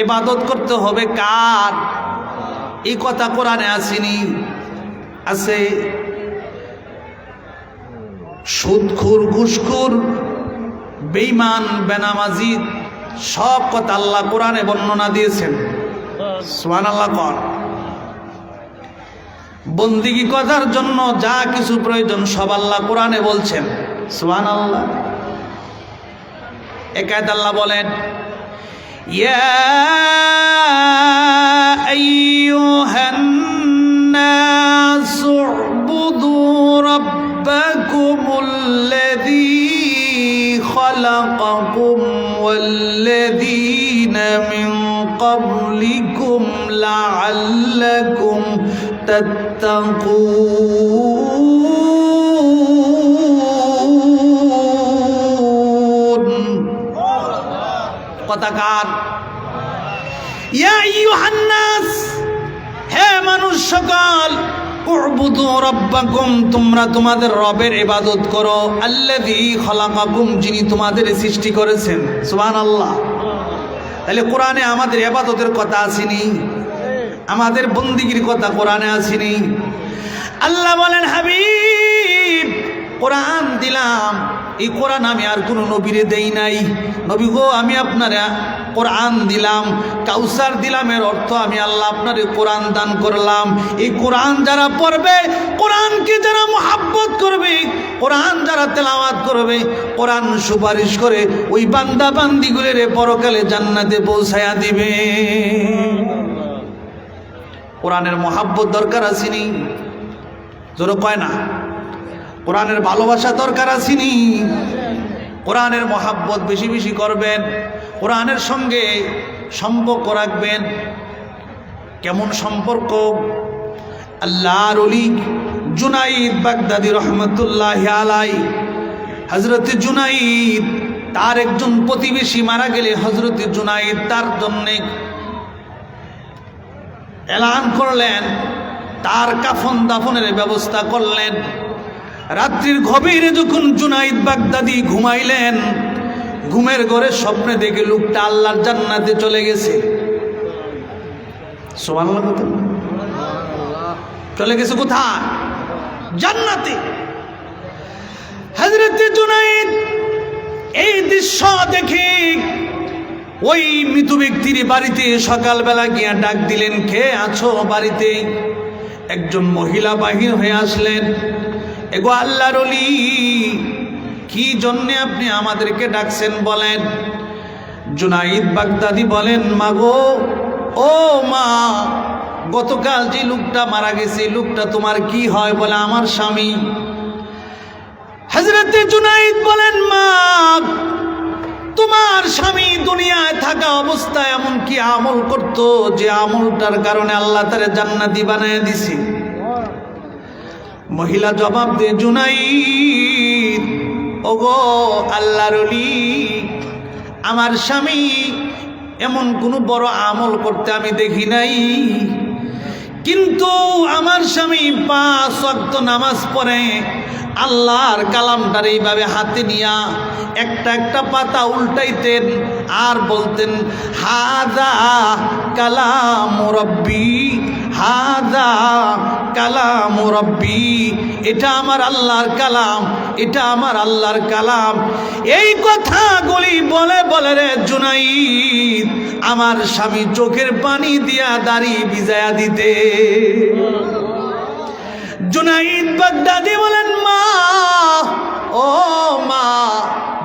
Speaker 1: ইবাদত করতে হবে কার? এই কথা কোরআনে আসেনি? আছে। সুদখোর, ঘুষখোর, বেঈমান, বেনামাজি সব কথা আল্লাহ কোরআনে বর্ণনা দিয়েছেন। সুবহানাল্লাহ। কর বন্দিগি করার জন্য যা কিছু প্রয়োজন সব আল্লাহ কোরআনে বলছেন। সুবহানাল্লাহ। একাত আল্লাহ বলেন, ইয়া আইয়ুহান নাসু উবুদু রাব্বাকুমুল্লাযী খালাকাকুম ওয়াল্লাযীনা মিন ক্বাবলিকুম লাআল্লাকুম তাত্তাকুন। কথাকার, ইয়া আইয়ুহান নাস, হে মানুষ সকল, উবুদু রাব্বাকুম, তোমরা তোমাদের রবের ইবাদত করো, আল্লাযী খালাকাকুম, যিনি তোমাদের সৃষ্টি করেছেন। সুবহানাল্লাহ। তাহলে কোরআনে আমাদের ইবাদতের কথা আসেনি? আমাদের বন্দিগির কথা কোরআনে আসেনি? আল্লাহ বলেন, হাবিব কোরআন দিলাম, এই কোরআন আমি আর কোনো নবীরে দেই নাই। নবী গো, আমি আপনারা কোরআন দিলাম, কাউসার দিলাম, এর অর্থ আমি আল্লাহ আপনারে কোরআন দান করলাম। এই কোরআন যারা পড়বে, কোরআনকে যারা মুহাব্বত করবে, কোরআন যারা তেলাওয়াত করবে, কোরআন সুপারিশ করে ওই বান্দা বান্দিগুলোরে পরকালে জান্নাতে পৌঁছায়া দিবে। কোরআনের মুহাব্বত দরকার আসেনি? জোরে কয় না? কোরআনের ভালোবাসা দরকার আসেনি? কোরআনের মুহাব্বত বেশি বেশি করবেন, কোরআনের সঙ্গে সম্পর্ক রাখবেন। কেমন সম্পর্ক? আল্লাহর ওলি জুনাইদ বাগদাদি রহমতুল্লাহি আলাইহি, হযরত জুনাইদ, তার একজন প্রতিবেশী মারা গেলে হযরত জুনাইদ তার জন্য এলান করলেন, তার কাফন দাফনের ব্যবস্থা করলেন। রাত্রির গভীরে যখন জুনাইদ বাগদাদি ঘুমাইলেন, ঘুমের ঘরে স্বপ্নে দেখে লোকটা আল্লাহর জান্নাতে চলে গেছে। সুবহানাল্লাহ। চলে গেছে কোথায়? জান্নাতে। হযরত জুনাইদ এই দৃশ্য দেখে ওই মৃত ব্যক্তির বাড়িতে সকালবেলা গিয়া ডাক দিলেন, কে আছো বাড়িতে? একজন মহিলা বাহির হয়ে আসলেন। এগো আল্লাহর ওলি, কি জন্যে আপনি আমাদেরকে ডাকছেন বলেন? জুনাইদ বাগদাদি বলেন, মা গো, ও মা, গতকাল যে লোকটা মারা গেছে, লোকটা তোমার কি হয়? বলে, আমার স্বামী। হযরত জুনাইদ বলেন, মা, তোমার স্বামী দুনিয়ায় থাকা অবস্থায় এমন কি আমল করতো যে আমলটার কারণে আল্লাহ তারে জান্নাতি বানায় দিছে? মহিলা জবাব দে, জুনাইদ, ওগো আল্লাহর ওলি, আমার স্বামী এমন কোনো বড় আমল করতে আমি দেখি নাই, কিন্তু আমার স্বামী 5 ওয়াক্ত নামাজ পড়ে, আল্লাহর কালামটার এইভাবে হাতে নিয়া একটা একটা পাতা উল্টাইতেন আর বলতেন, হাদা কালাম রব্বি, হাদা কালাম রব্বি, এটা আমার আল্লাহর কালাম, এটা আমার আল্লাহর কালাম। এই কথাগুলি বলে বলে রে জুনাইদ আমার স্বামী চোখের পানি দিয়া দাড়ি ভিজায়া দিতে। জুনাইদ বাগদাদি বলেন, মা, ও মা,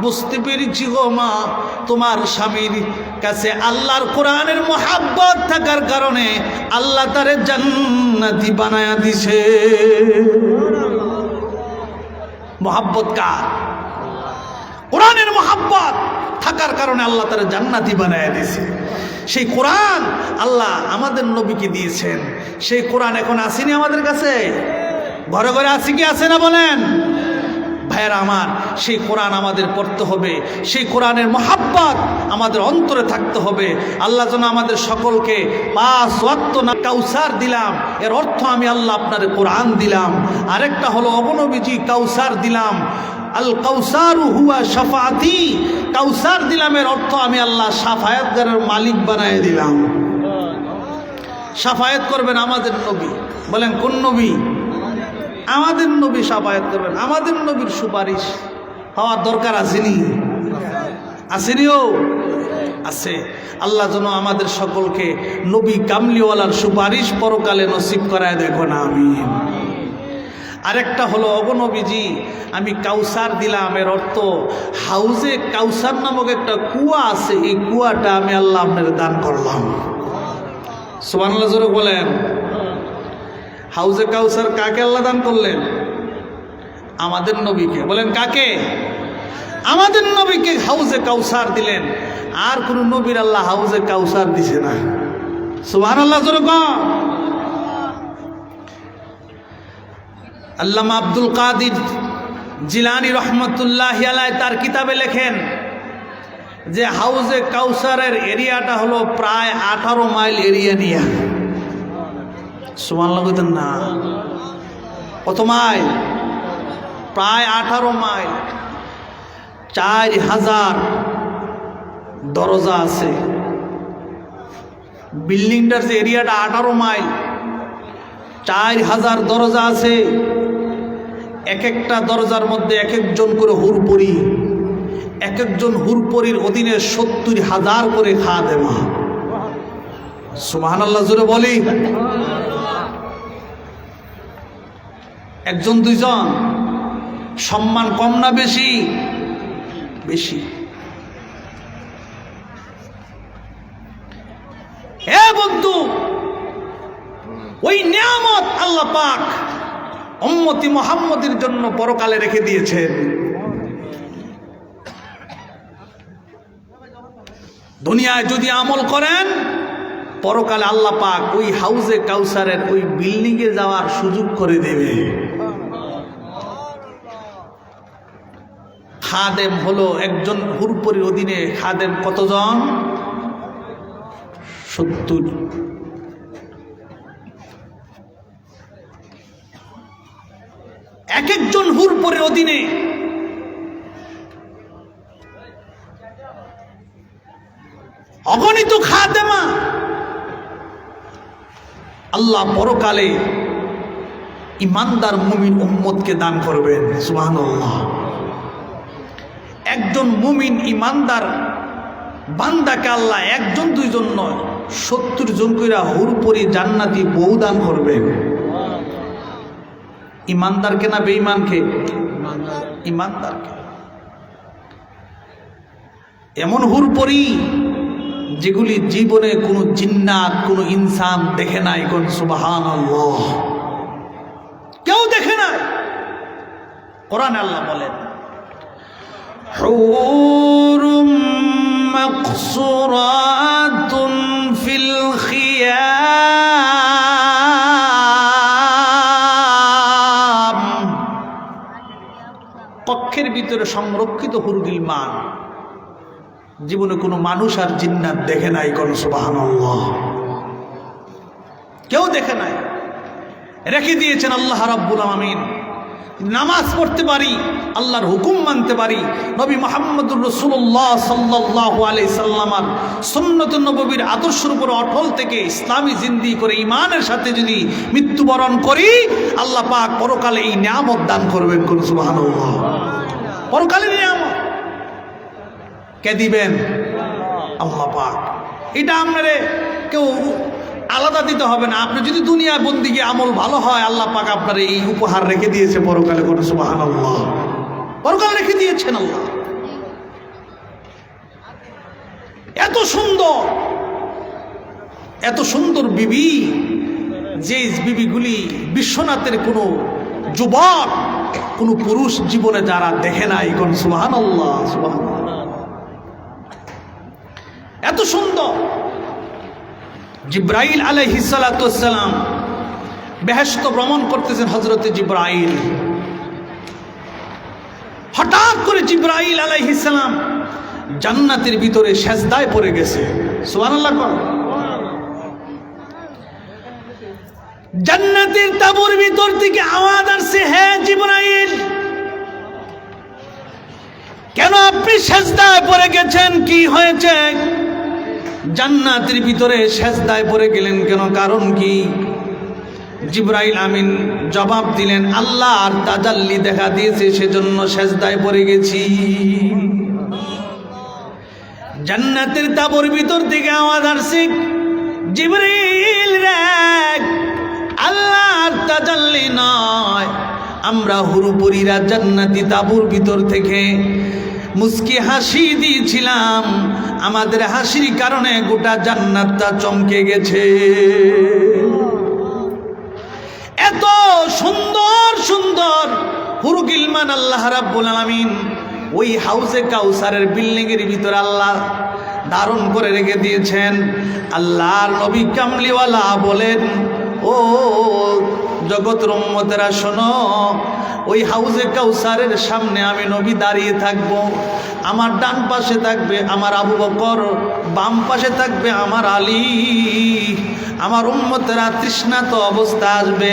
Speaker 1: বুঝতে পেরেছি গো মা, তোমার স্বামীর কাছে আল্লাহর কোরআনের মুহাব্বত থাকার কারণে আল্লাহ তারে জান্নাতি বানায়া দিছে। মুহাব্বত কার? কোরআনের মুহাব্বত থাকার কারণে আল্লাহ তারে জান্নাতি বানায়া দিছে। সেই কোরআন আল্লাহ আমাদের নবীকে দিয়েছেন। সেই কোরআন এখন আসেনি আমাদের কাছে? ঘরে ঘরে আছে কি আছে না বলেন? ভাই ভাইয়েরা আমার, সেই কোরআন আমাদের পড়তে হবে, সেই কোরআনের মহাব্বত আমাদের অন্তরে থাকতে হবে। আল্লাহ যেন আমাদের সকলকে 5 ওয়াক্ত না কাউসার দিলাম, এর অর্থ আমি আল্লাহ আপনাদের কোরআন দিলাম। আরেকটা হলো অবনবীজি কাউসার দিলাম, আল কাউসারু হুয়া শাফাআতি, কাউসার দিলাম এর অর্থ আমি আল্লাহ শাফায়াতগারের মালিক বানায় দিলাম। শাফায়াত করবেন আমাদের নবী। বলেন কোন নবী? আমাদের নবী শাফায়াত করবেন। আমাদের নবীর সুপারিশ হওয়ার দরকার আসেনি? আসেনিও আছে। আল্লাহ যেন আমাদের সকলকে নবী কামলিওয়ালার সুপারিশ পরকালে নসিব করায় দেখো না, আমিন। আরেকটা হলো অগনবীজি আমি কাউসার দিলাম, এর অর্থ হাউজে কাউসার নামক একটা কুয়া আছে, এই কুয়াটা আমি আল্লাহ আপনার দান করলাম। সুবহানাল্লাহ জোরে বলেন। হাউজে কাউসার কাকে আল্লাহ দান করলেন? আমাদের নবীকে। বলেন কাকে? আমাদের নবীকে হাউজে কাউসার দিলেন। আর কোন নবীর আল্লাহ হাউজে কাউসার দিছে না। সুবহানাল্লাহ জোরে বলেন। আল্লামা আব্দুল কাদির জিলানী রহমতুল্লাহ আলাইহি তার কিতাবে লেখেন যে হাউজে কাউসারের এরিয়াটা হলো প্রায় 18 মাইল এরিয়া নিয়ে। সুবহানাল্লাহ বলেন না? কত মাইল? প্রায় 18 মাইল। 4000 দরজা আছে। বিল্ডিংটার যে এরিয়াটা 18 মাইল, 4000 দরজা আছে। এক একটা দরজার মধ্যে এক একজন করে হুরপরি, এক একজন হুরপরির অধীনে 70,000 করে খাদেমা। সুবহানাল্লাহ জোরে বলি। একজন দুইজন সম্মান কম না বেশি? বেশি। হে বন্ধু, ওই নিয়ামত আল্লাহ পাক উম্মতি মুহাম্মদের জন্য পরকালে রেখে দিয়েছেন। দুনিয়ায় যদি আমল করেন, পরকালে আল্লাহ পাক ওই হাউজে কাউসারের ওই বিল্ডিংয়ে যাওয়ার সুযোগ করে দেবে। খাদেম হলো একজন হুরপরির অধীনে খাদেম কতজন? 70। এক একজন হুরপরির অধীনে অগণিত খাদেমা। আল্লাহ পরকালে ইমানদার মুমিন উম্মতকে দান করবেন। সুবহানাল্লাহ। একজন মুমিন ইমানদার বান্দাকে আল্লাহ একজন দুইজন নয় 70 জন কইরা হুরপরি জান্নাতি বউ দান করবেন। ইমানদারকে না বেঈমানকে? ইমানদারকে। এমন হুরপরি যেগুলি জীবনে কোনো জিন্নাত কোনো ইনসান দেখে নাই। কোন সুবহানাল্লাহ। কেউ দেখে নাই। কোরআনে আল্লাহ বলেন হুরুম মাকসুরাতুন ফিল খিয়াম, কক্ষের ভিতরে সংরক্ষিত হুরগিলমান। জীবনে কোনো মানুষ আর জিন্নাত দেখে নাই। কোন সুবহানাল্লাহ। কেউ দেখে নাই, রেখে দিয়েছেন আল্লাহ রাব্বুল আলামিন। নামাজ পড়তে পারি, আল্লাহর হুকুম মানতে পারি, নবী মুহাম্মদুর রাসূলুল্লাহ সাল্লাল্লাহু আলাইহি সাল্লামার সুন্নাতুন নববীর আদর্শের উপর অটল থেকে ইসলামী জিন্দেগি করে ঈমানের সাথে যদি মৃত্যুবরণ করি, আল্লাহ পাক পরকালে এই নিয়ামত দান করবেন। কোন সুবহানাল্লাহ। পরকালে নিয়ামত কে দিবেন? আল্লাহ পাক। এটা আপনারে কেউ আলাদা দিতে হবে না। আপনি যদি দুনিয়া বন্দিগি আমল ভালো হয়, আল্লাহ পাক আপনার এই উপহার রেখে দিয়েছে পরকালে। কোন সুবহানাল্লাহ। পরকালে রেখে দিয়েছেন আল্লাহ। এত সুন্দর, এত সুন্দর বিবি, যে বিবিগুলি বিশ্বনাথের কোনো যুবক কোনো পুরুষ জীবনে যারা দেখে নাই। কোন সুবহানাল্লাহ। সুবহানাল্লাহ। এত সুন্দর। জিব্রাইল আলাইহিস সালাতু ওয়াস সালাম বেহেশত ভ্রমণ করতেছেন। হযরতে জিব্রাইল হঠাৎ করে জিবরাইল আলাইহিস সালাম জান্নাতের ভিতরে সেজদায় পড়ে গেছে। সুবহানাল্লাহ। জান্নাতের তাঁবুর ভিতর থেকে আওয়াজ আসছে, হে জিবরাইল, কেন আপনি সেজদায় পড়ে গেছেন? কি হয়েছে? জান্নাতের ভিতরে সেজদায় পড়ে গেলেন কেন, কারণ কি? জিবরাইল আমিন জবাব দিলেন, আল্লাহর তাজাল্লি দেখা দিয়েছে, সেজন্য সেজদায় পড়ে গেছি। জান্নাতের তাঁবুর ভিতর থেকে আওয়াজ আসছে, জিবরাইল রে, আল্লাহর তাজাল্লি নয়, আমরা হুরুপুরীরা জান্নাতি তাঁবুর ভিতর থেকে মুস্কি হাসি দিয়েছিলাম, আমাদের হাসির কারণে গোটা জান্নাতটা চমকে গেছে। এত সুন্দর সুন্দর হুরু গিলমান আল্লাহ রাব্বুল আলামিন ওই হাউজে কাউসারের বিল্ডিং এর ভিতরে আল্লাহ ধারণ করে রেখে দিয়েছেন। আল্লাহর নবী কামলিওয়ালা বলেন, ও জগতের উম্মতেরা শোনো, ওই হাউজে কাউসারের সামনে আমি নবী দাঁড়িয়ে থাকব, আমার ডান পাশে থাকবে আমার আবু বকর, বাম পাশে থাকবে আমার আলী। আমার উম্মতেরা তৃষ্ণাত অবস্থা আসবে,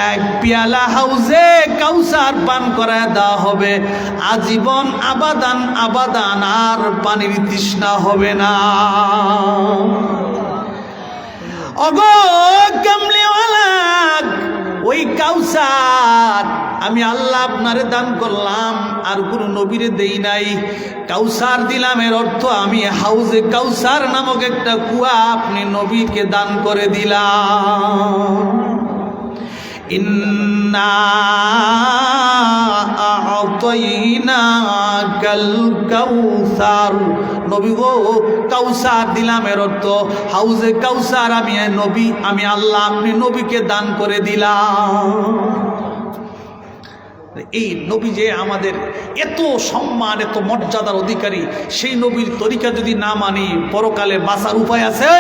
Speaker 1: এক পেয়ালা হাউজে কাউসার পান করায় দেওয়া হবে, আজীবন আবাদান আবাদান আর পানির তৃষ্ণা হবে না। ওগো কামলিওয়ালা, ওই কাউসার আমি আল্লাহ আপনারে দান করলাম, আর কোনো নবীরে দেই নাই। কাউসার দিলাম এর অর্থ আমি হাউজে কাউসার নামক একটা কুয়া আপনি নবীকে দান করে দিলাম। ইন্না আ'তাইনাকাল কাউসার, নবী গো কাউসার দিলাম এর অর্থ হাউজে কাউসার আমি নবী, আমি আল্লাহ আপনি নবীকে দান করে দিলাম। এই নবী যে আমাদের এত সম্মান এত মর্যাদার অধিকারী, সেই নবীর তরিকা যদি না মানি পরকালে বাঁচার উপায় আছে?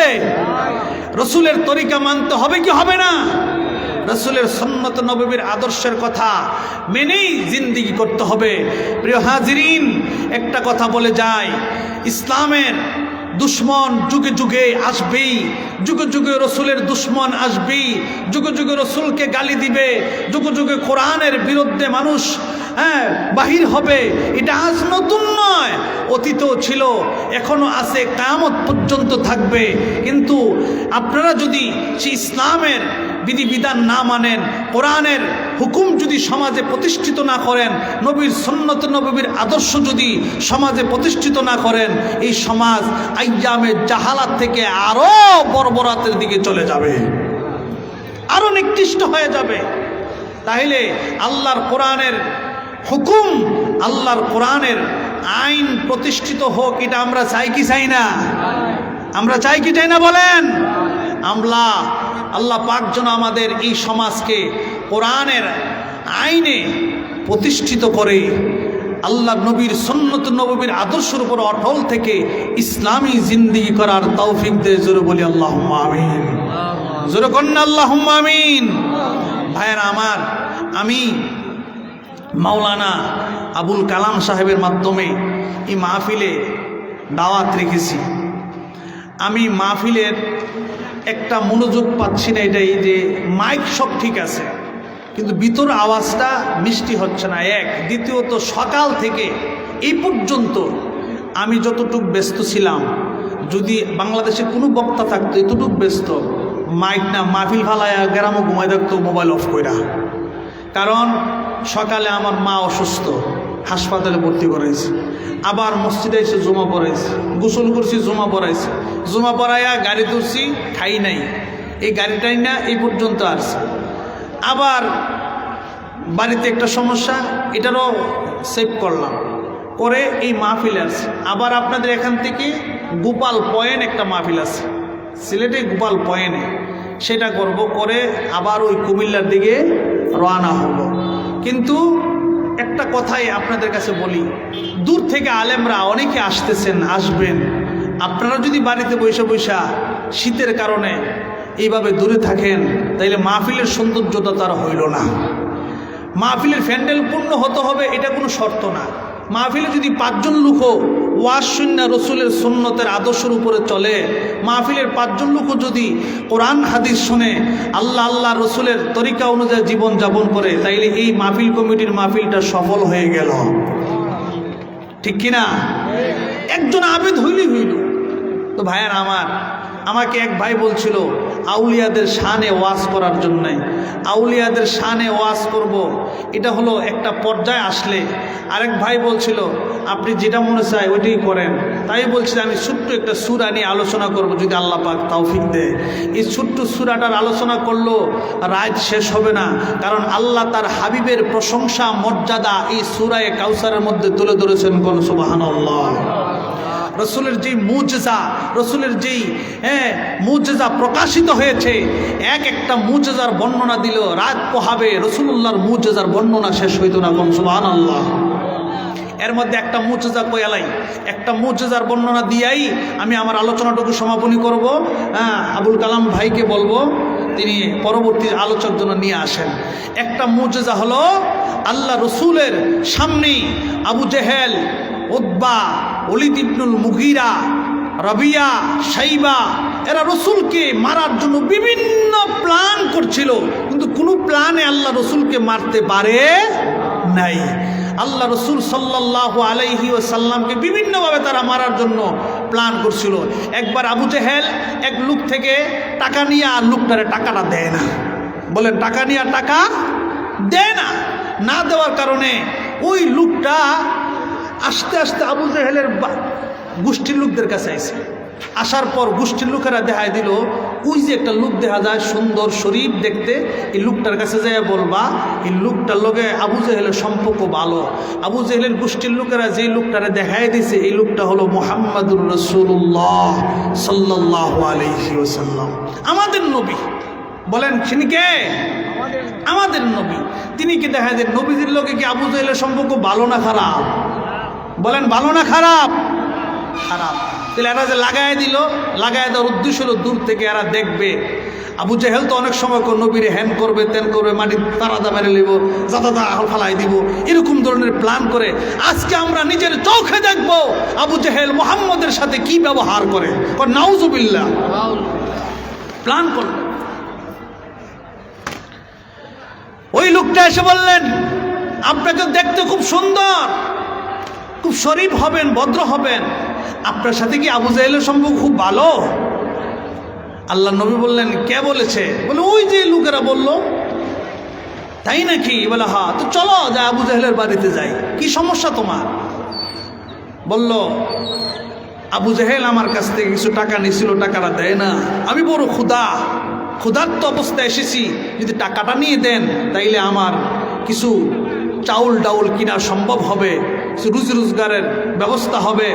Speaker 1: রসুলের তরিকা মানতে হবে কি হবে না? রসুলের সুন্নত নববীর আদর্শের কথা মেনেই জিন্দেগি করতে হবে। প্রিয় হাজিরিন, একটা কথা বলে যায়, ইসলামের দুশ্মন যুগে যুগে আসবেই, যুগে যুগে রসুলের দুশ্মন আসবেই, যুগে যুগে রসুলকে গালি দিবে, যুগে যুগে কোরআনের বিরুদ্ধে মানুষ বাহির হবে। এটা আজ নতুন নয়, অতীতও ছিল, এখনো আছে, কিয়ামত পর্যন্ত থাকবে। কিন্তু আপনারা যদি সেই ইসলামের বিধিবিধান না মানেন, কোরআনের হুকুম যদি সমাজে প্রতিষ্ঠিত না করেন, নবীর সুন্নত নববীর আদর্শ যদি সমাজে প্রতিষ্ঠিত না করেন, এই সমাজ আইয়ামে জাহালাত থেকে আরো বর্বরাতের দিকে চলে যাবে, আরো নিকৃষ্ট হয়ে যাবে। তাহলে আল্লাহর কোরআনের হুকুম, আল্লাহর কোরআনের আইন প্রতিষ্ঠিত হোক, এটা আমরা চাই কি চাই না? আমরা চাই কি চাই না বলেন? আল্লাহ পাক যেন আমাদের এই সমাজকে কোরআনের আইনে প্রতিষ্ঠিত করে, আল্লাহ নবীর সুন্নত নববীর আদর্শের উপর অটল থেকে ইসলামী জিন্দেগি করার তৌফিক দেয়। জোরে বলি আল্লাহুম্মা আমিন, জোরে কন্যা আল্লাহুম্মা আমিন। ভাইয়েরা আমার, আমি মাওলানা আবুল কালাম সাহেবের মাধ্যমে এই মাহফিলে দাওয়াত রেখেছি। আমি মাহফিলের একটা মনোযোগ পাচ্ছি না, এটাই যে মাইক সব ঠিক আছে কিন্তু ভিতর আওয়াজটা মিষ্টি হচ্ছে না, এক। দ্বিতীয়ত সকাল থেকে এই পর্যন্ত আমি যতটুক ব্যস্ত ছিলাম, যদি বাংলাদেশে কোনো বক্তা থাকতো এতটুক ব্যস্ত, মাইক না মাহফিল ফালায়া গ্রামও ঘুমাই থাকতো মোবাইল অফ কইরা। কারণ সকালে আমার মা অসুস্থ, হাসপাতালে ভর্তি করাইছে, আবার মসজিদে এসে জমা পড়াইছে, গোসল করছি, জমা পড়াইছে, জমা পড়াইয়া গাড়ি তুলছি, খাই নাই, এই গাড়িটাই না এই পর্যন্ত আসছে। আবার বাড়িতে একটা সমস্যা, এটারও সেভ করলাম, করে এই মাহফিল আছে। আবার আপনাদের এখান থেকে গোপাল পয়েন্ট একটা মাহফিল আছে সিলেটে, গোপাল পয়েন্টে, সেটা করব, করে আবার ওই কুমিল্লার দিকে রওনা হব। কিন্তু একটা কথাই আপনাদের কাছে বলি, দূর থেকে আলেমরা অনেকে আসতেছেন, আসবেন, আপনারা যদি বাড়িতে বৈশা বৈশা শীতের কারণে এইভাবে দূরে থাকেন, তাইলে মাহফিলের সৌন্দর্যতা তার হইল না। মাহফিলের প্যান্ডেল পূর্ণ হতে হবে এটা কোনো শর্ত না। মাহফিলে যদি 5 জন লোকও ওয়াজ শুনে রসুলের সুন্নতের আদর্শের উপরে চলে, মাহফিলের 5 জন লোকও যদি কোরআন হাদিস শুনে আল্লাহ রসুলের তরিকা অনুযায়ী জীবন যাপন করে, তাইলে এই মাহফিল কমিটির মাহফিলটা সফল হয়ে গেল। ঠিক কিনা? একজন আবেদ হইল। তো ভাইয়ার আমাকে এক ভাই বলছিল আউলিয়াদের শানে ওয়াজ করার জন্য, আউলিয়াদের শানে ওয়াজ করব, এটা হলো একটা পর্যায়ে আসলে। আরেক ভাই বলছিল আপনি যেটা মনে চায় ওইটাই করেন। তাই বলছি আমি ছোট্ট একটা সূরা নিয়ে আলোচনা করব, যদি আল্লাহ পাক তৌফিক দেয়। এই ছোট্ট সূরাটার আলোচনা করলেও রাত শেষ হবে না, কারণ আল্লাহ তার হাবিবের প্রশংসা মর্যাদা এই সূরায়ে কাউসারের মধ্যে তুলে ধরেছেন। কোন সুবহানাল্লাহ। রসুলের যেই মুজজা, রসুলের যেই মুজজা প্রকাশিত হয়েছে, একটা মুজজার বর্ণনা দিল রাত পোহাবে, রসুল্লাহর মুজজার বর্ণনা শেষ হইত না। কোন সুবহানাল্লাহ। এর মধ্যে একটা মুজজা কয়ালাই, একটা মুজজার বর্ণনা দিয়াই আমি আমার আলোচনাটুকু সমাপনী করব। আবুল কালাম ভাইকে বলবো তিনি পরবর্তী আলোচনার জন্য নিয়ে আসেন। একটা মুজজা হলো আল্লাহ রসুলের সামনে আবু জেহেল, উতবা, ওলীদ ইবনুল মুগীরা, রবিয়া, শাইবা এরা রসুলকে মারার জন্য বিভিন্ন প্ল্যান করছিল, কিন্তু কোনো প্ল্যানে আল্লাহ রসুলকে মারতে পারে নাই। আল্লাহ রসুল সাল্লাল্লাহু আলাইহি ওয়াসাল্লামকে বিভিন্নভাবে তারা মারার জন্য প্ল্যান করছিল। একবার আবু জেহেল এক লোক থেকে টাকা নিয়ে আর লোকটারে টাকাটা দেয় না। বলেন টাকা নিয়ে টাকা দেয় না। না দেওয়ার কারণে ওই লোকটা আস্তে আস্তে আবু জেহেলের গোষ্ঠীর লোকদের কাছে আসে। আসার পর গোষ্ঠীর লোকেরা দেখায় দিল ওই যে একটা লোক দেখা যায় সুন্দর শরীফ দেখতে, এই লোকটার কাছে যাইয়া বলবা এই লোকটার লগে আবু জেহেলের সম্পর্ক ভালো। আবু জেহেলের গোষ্ঠীর লোকেরা যেই লোকটারে দেখায় দিছে এই লোকটা হলো মুহাম্মাদুর রাসূলুল্লাহ সাল্লাল্লাহু আলাইহি ওয়াসাল্লাম, আমাদের নবী। বলেন তিনি কে? আমাদের নবী। তিনি কি দেখা যায় নবীজির লোকে কি আবু জেহেলের সম্পর্ক ভালো না খারাপ? বলেন ভালো না খারাপ? খারাপ। তাহলে এরা যে লাগাই দিল, লাগাই দেওয়ার উদ্দেশ্য হলো দূর থেকে এরা দেখবে। আবু জেহেল তো অনেক সময় নবীরে হ্যান করবে, তেন করবে, মাটি তারাদা মেরে নিব, জাদাদা ফালাই দিব, এরকম ধরনের প্ল্যান করে। আজকে আমরা নিজের চোখে দেখব আবু জেহেল মুহাম্মদের সাথে কি ব্যবহার করে। নাউজুবিল্লাহ। প্ল্যান করল। ওই লোকটা এসে বললেন আপনাকে দেখতে খুব সুন্দর, খুব শরীফ হবেন, ভদ্র হবেন, আপনার সাথে কি আবু জেহেলের সম্পর্ক খুব ভালো? আল্লাহ নবী বললেন কে বলেছে? বলে ওই যে লোকেরা বলল। তাই নাকি? বলে হ্যাঁ। তো চলো যা আবু জেহেলের বাড়িতে যাই। কি সমস্যা তোমার? বলল আবু জেহেল আমার কাছ থেকে কিছু টাকা নিয়েছিল, টাকাটা দেয় না। আমি বড় ক্ষুধার্ত অবস্থায় এসেছি, যদি টাকাটা নিয়ে দেন তাইলে আমার কিছু চাউল ডাউল কিনা সম্ভব হবে, কিছু রুজি রোজগারের ব্যবস্থা হবে,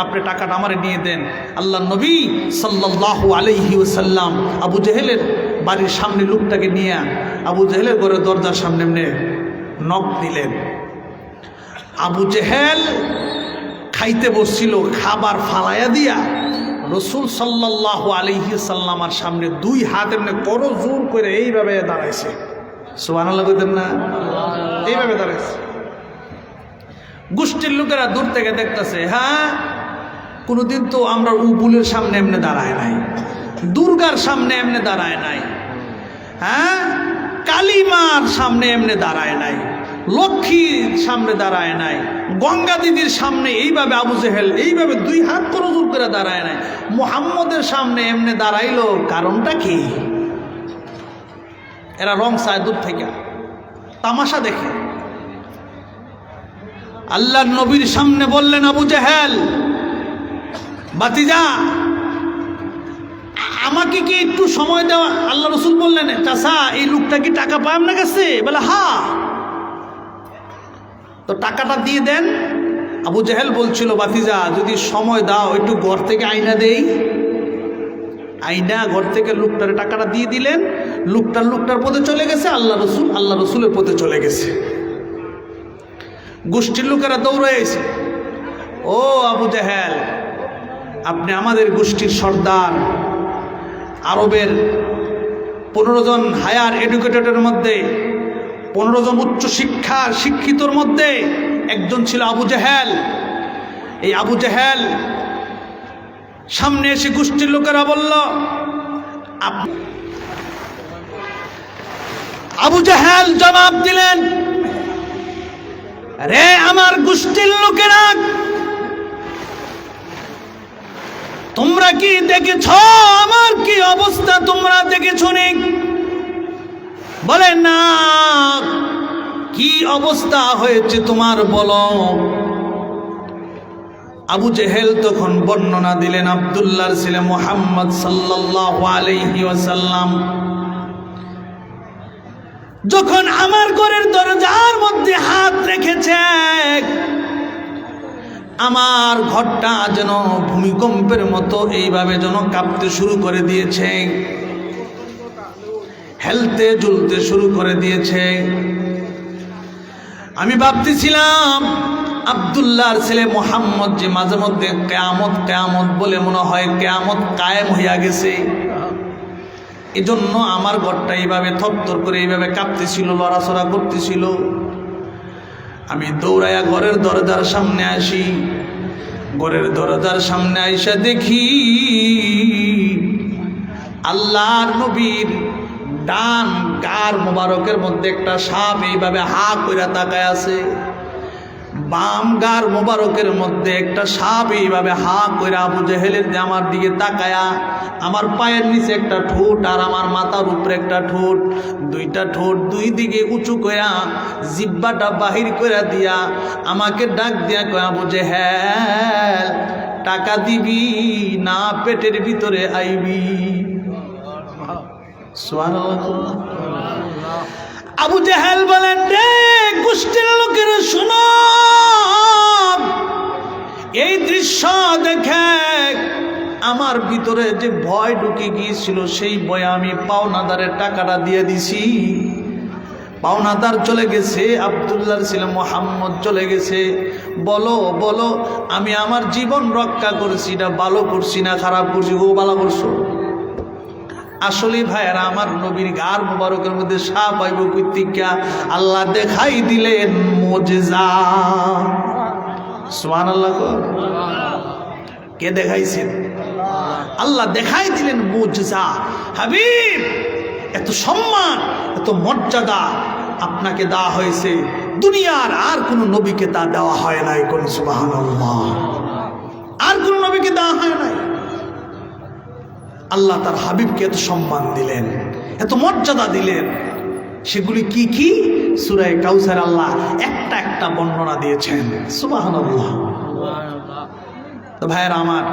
Speaker 1: আপনি টাকাটা আমারে নিয়ে দেন। আল্লাহ নবী সাল্লাল্লাহু আলাইহি ওয়াসাল্লাম আবু জেহেলের বাড়ির সামনে লোকটাকে নিয়ে আবু জেহেলের ঘরের দরজার সামনে এমনি নক দিলেন। আবু জেহেল খাইতে বসছিল, খাবার ফালাইয়া দিয়া রসুল সাল্লাল্লাহু আলাইহি সাল্লামার সামনে 2 হাত এমনি বড় জোর করে এইভাবে দাঁড়াইছে। সুবহানাল্লাহ বলতেন না? এইভাবে দাঁড়াইছে। গোষ্ঠীর লোকেরা দূর থেকে দেখতেছে। হ্যাঁ, কোনোদিন তো আমরা উবুলের সামনে এমনি দাঁড়ায় নাই, দুর্গার সামনে এমনি দাঁড়ায় নাই, হ্যাঁ, কালিমার সামনে এমনি দাঁড়ায় নাই, লক্ষ্মীর সামনে দাঁড়ায় নাই, গঙ্গা দিদির সামনে এইভাবে আবু জেহেল এইভাবে 2 হাত করে জোর করে দাঁড়ায় নাই। মুহাম্মদের সামনে এমনি দাঁড়াইলো, কারণটা কি? এরা রং চায় দূর থেকে, তামাশা দেখে। আল্লাহর নবীর সামনে বললেন আবু জেহেল, বাতিজা আমাকে কি একটু সময় দেওয়া? আল্লাহ রসুল বললেন চাচা এই লোকটা কি টাকা পায় আপনার কাছে? বলে হ্যাঁ। তো টাকাটা দিয়ে দেন। আবু জেহেল বলছিল বাতিজা যদি সময় দাও একটু ঘর থেকে আয়না দেই। আয়না ঘর থেকে লোকটার টাকাটা দিয়ে দিলেন। লোকটার পথে চলে গেছে, আল্লাহ রসুলের পথে চলে গেছে। গোষ্ঠীর লোকেরা দৌড়ে এসে, ও আবু জেহেল আপনি আমাদের গোষ্ঠীর সর্দার, আরবের 15 জন হায়ার এডুকেটেডের মধ্যে 15 জন উচ্চ শিক্ষিতর মধ্যে একজন ছিল আবু জেহেল। এই আবু জেহেল সামনে এসে গোষ্ঠীর লোকেরা বলল, আবু জেহেল জবাব দিলেন, রে আমার গোষ্ঠীর লোকেরা, তোমরা কি দেখেছ আমার কি অবস্থা? তোমরা দেখেছ নি? বলে না। কি অবস্থা হয়েছে তোমার বলো। আবু জেহেল তখন বর্ণনা দিলেন, আব্দুল্লাহর ছেলে মুহাম্মদ সাল্লাল্লাহু আলাইহি ওয়াসাল্লাম যখন আমার ঘরের দরজার মধ্যে হাত রেখেছে, আমার ঘরটা যেন ভূমিকম্পের মতো এইভাবে যেন কাঁপতে শুরু করে দিয়েছে, হেলতে ঝুলতে শুরু করে দিয়েছে। আমি ভাবতেছিলাম আব্দুল্লাহর ছেলে মুহাম্মদ যে মাঝে মধ্যে কিয়ামত কিয়ামত বলে মনে হয় কিয়ামত কায়েম হইয়া গেছে, এজন্য আমার ঘরটা এইভাবে থরথর করে এইভাবে কাঁপতেছিল, লড়াচড়া করতেছিল। আমি দৌড়াইয়া ঘরের দরজার সামনে আসি। ঘরের দরজার সামনে আইসা দেখি আল্লাহর নবীর ডান গার মোবারকের মধ্যে একটা সাপ এইভাবে হা কইরা তাকায় আছে। বাম গার মোবারকের মধ্যে একটা সাপ এইভাবে হা কইরা আবু জেহেলের আমার দিকে তাকায়া, আমার পায়ের নিচে একটা ঠোঁট আর আমার মাথার উপরে একটা ঠোঁট, দুইটা ঠোঁট দুই দিকে উঁচু কইরা জিহ্বাটা বাহির কইরা দিয়া আমাকে ডাক দিয়া কয়, আবু জেহেল টাকা দিবি না পেটের ভিতরে আইবি? সুবহানাল্লাহ। আবু জেহেল বলেন, রে গোষ্ঠীর লোকেরা শোনো, এই দৃশ্য দেখে আমার ভিতরে যে ভয় ঢুকে গিয়েছিল, সেই ভয়ে আমি পাওনাদারের টাকাটা দিয়ে দিছি। পাওনাদার চলে গেছে, আব্দুল্লাহর ছেলে মুহাম্মদ চলে গেছে। বলো বলো, আমি আমার জীবন রক্ষা করছি, এটা ভালো করছি না খারাপ করছি? ও ভালো করছো। আসলে ভাইয়েরা, আমার নবীর গার মুবারকের মধ্যে সাপ আইব কইতিকা আল্লাহ দেখাই দিলেন মুজিজা। সুবহানাল্লাহ। কে দেখাইছেন? আল্লাহ দেখাই দিলেন মুজিজা। হাবিব, এত সম্মান এত মর্যাদা আপনাকে দেওয়া হয়েছে, দুনিয়ার আর কোন নবীকে তা দেওয়া হয় নাই। কোন সুবহানাল্লাহ। আর কোন নবীকে দেওয়া হয় নাই। আল্লাহ তার হাবিবকে এত সম্মান দিলেন, এত মর্যাদা দিলেন। সেগুলি কি কি? সূরা কাউসার আল্লাহ একটা একটা বর্ণনা দিয়েছেন। সুবহানাল্লাহ। তো ভাইয়েরা আমার,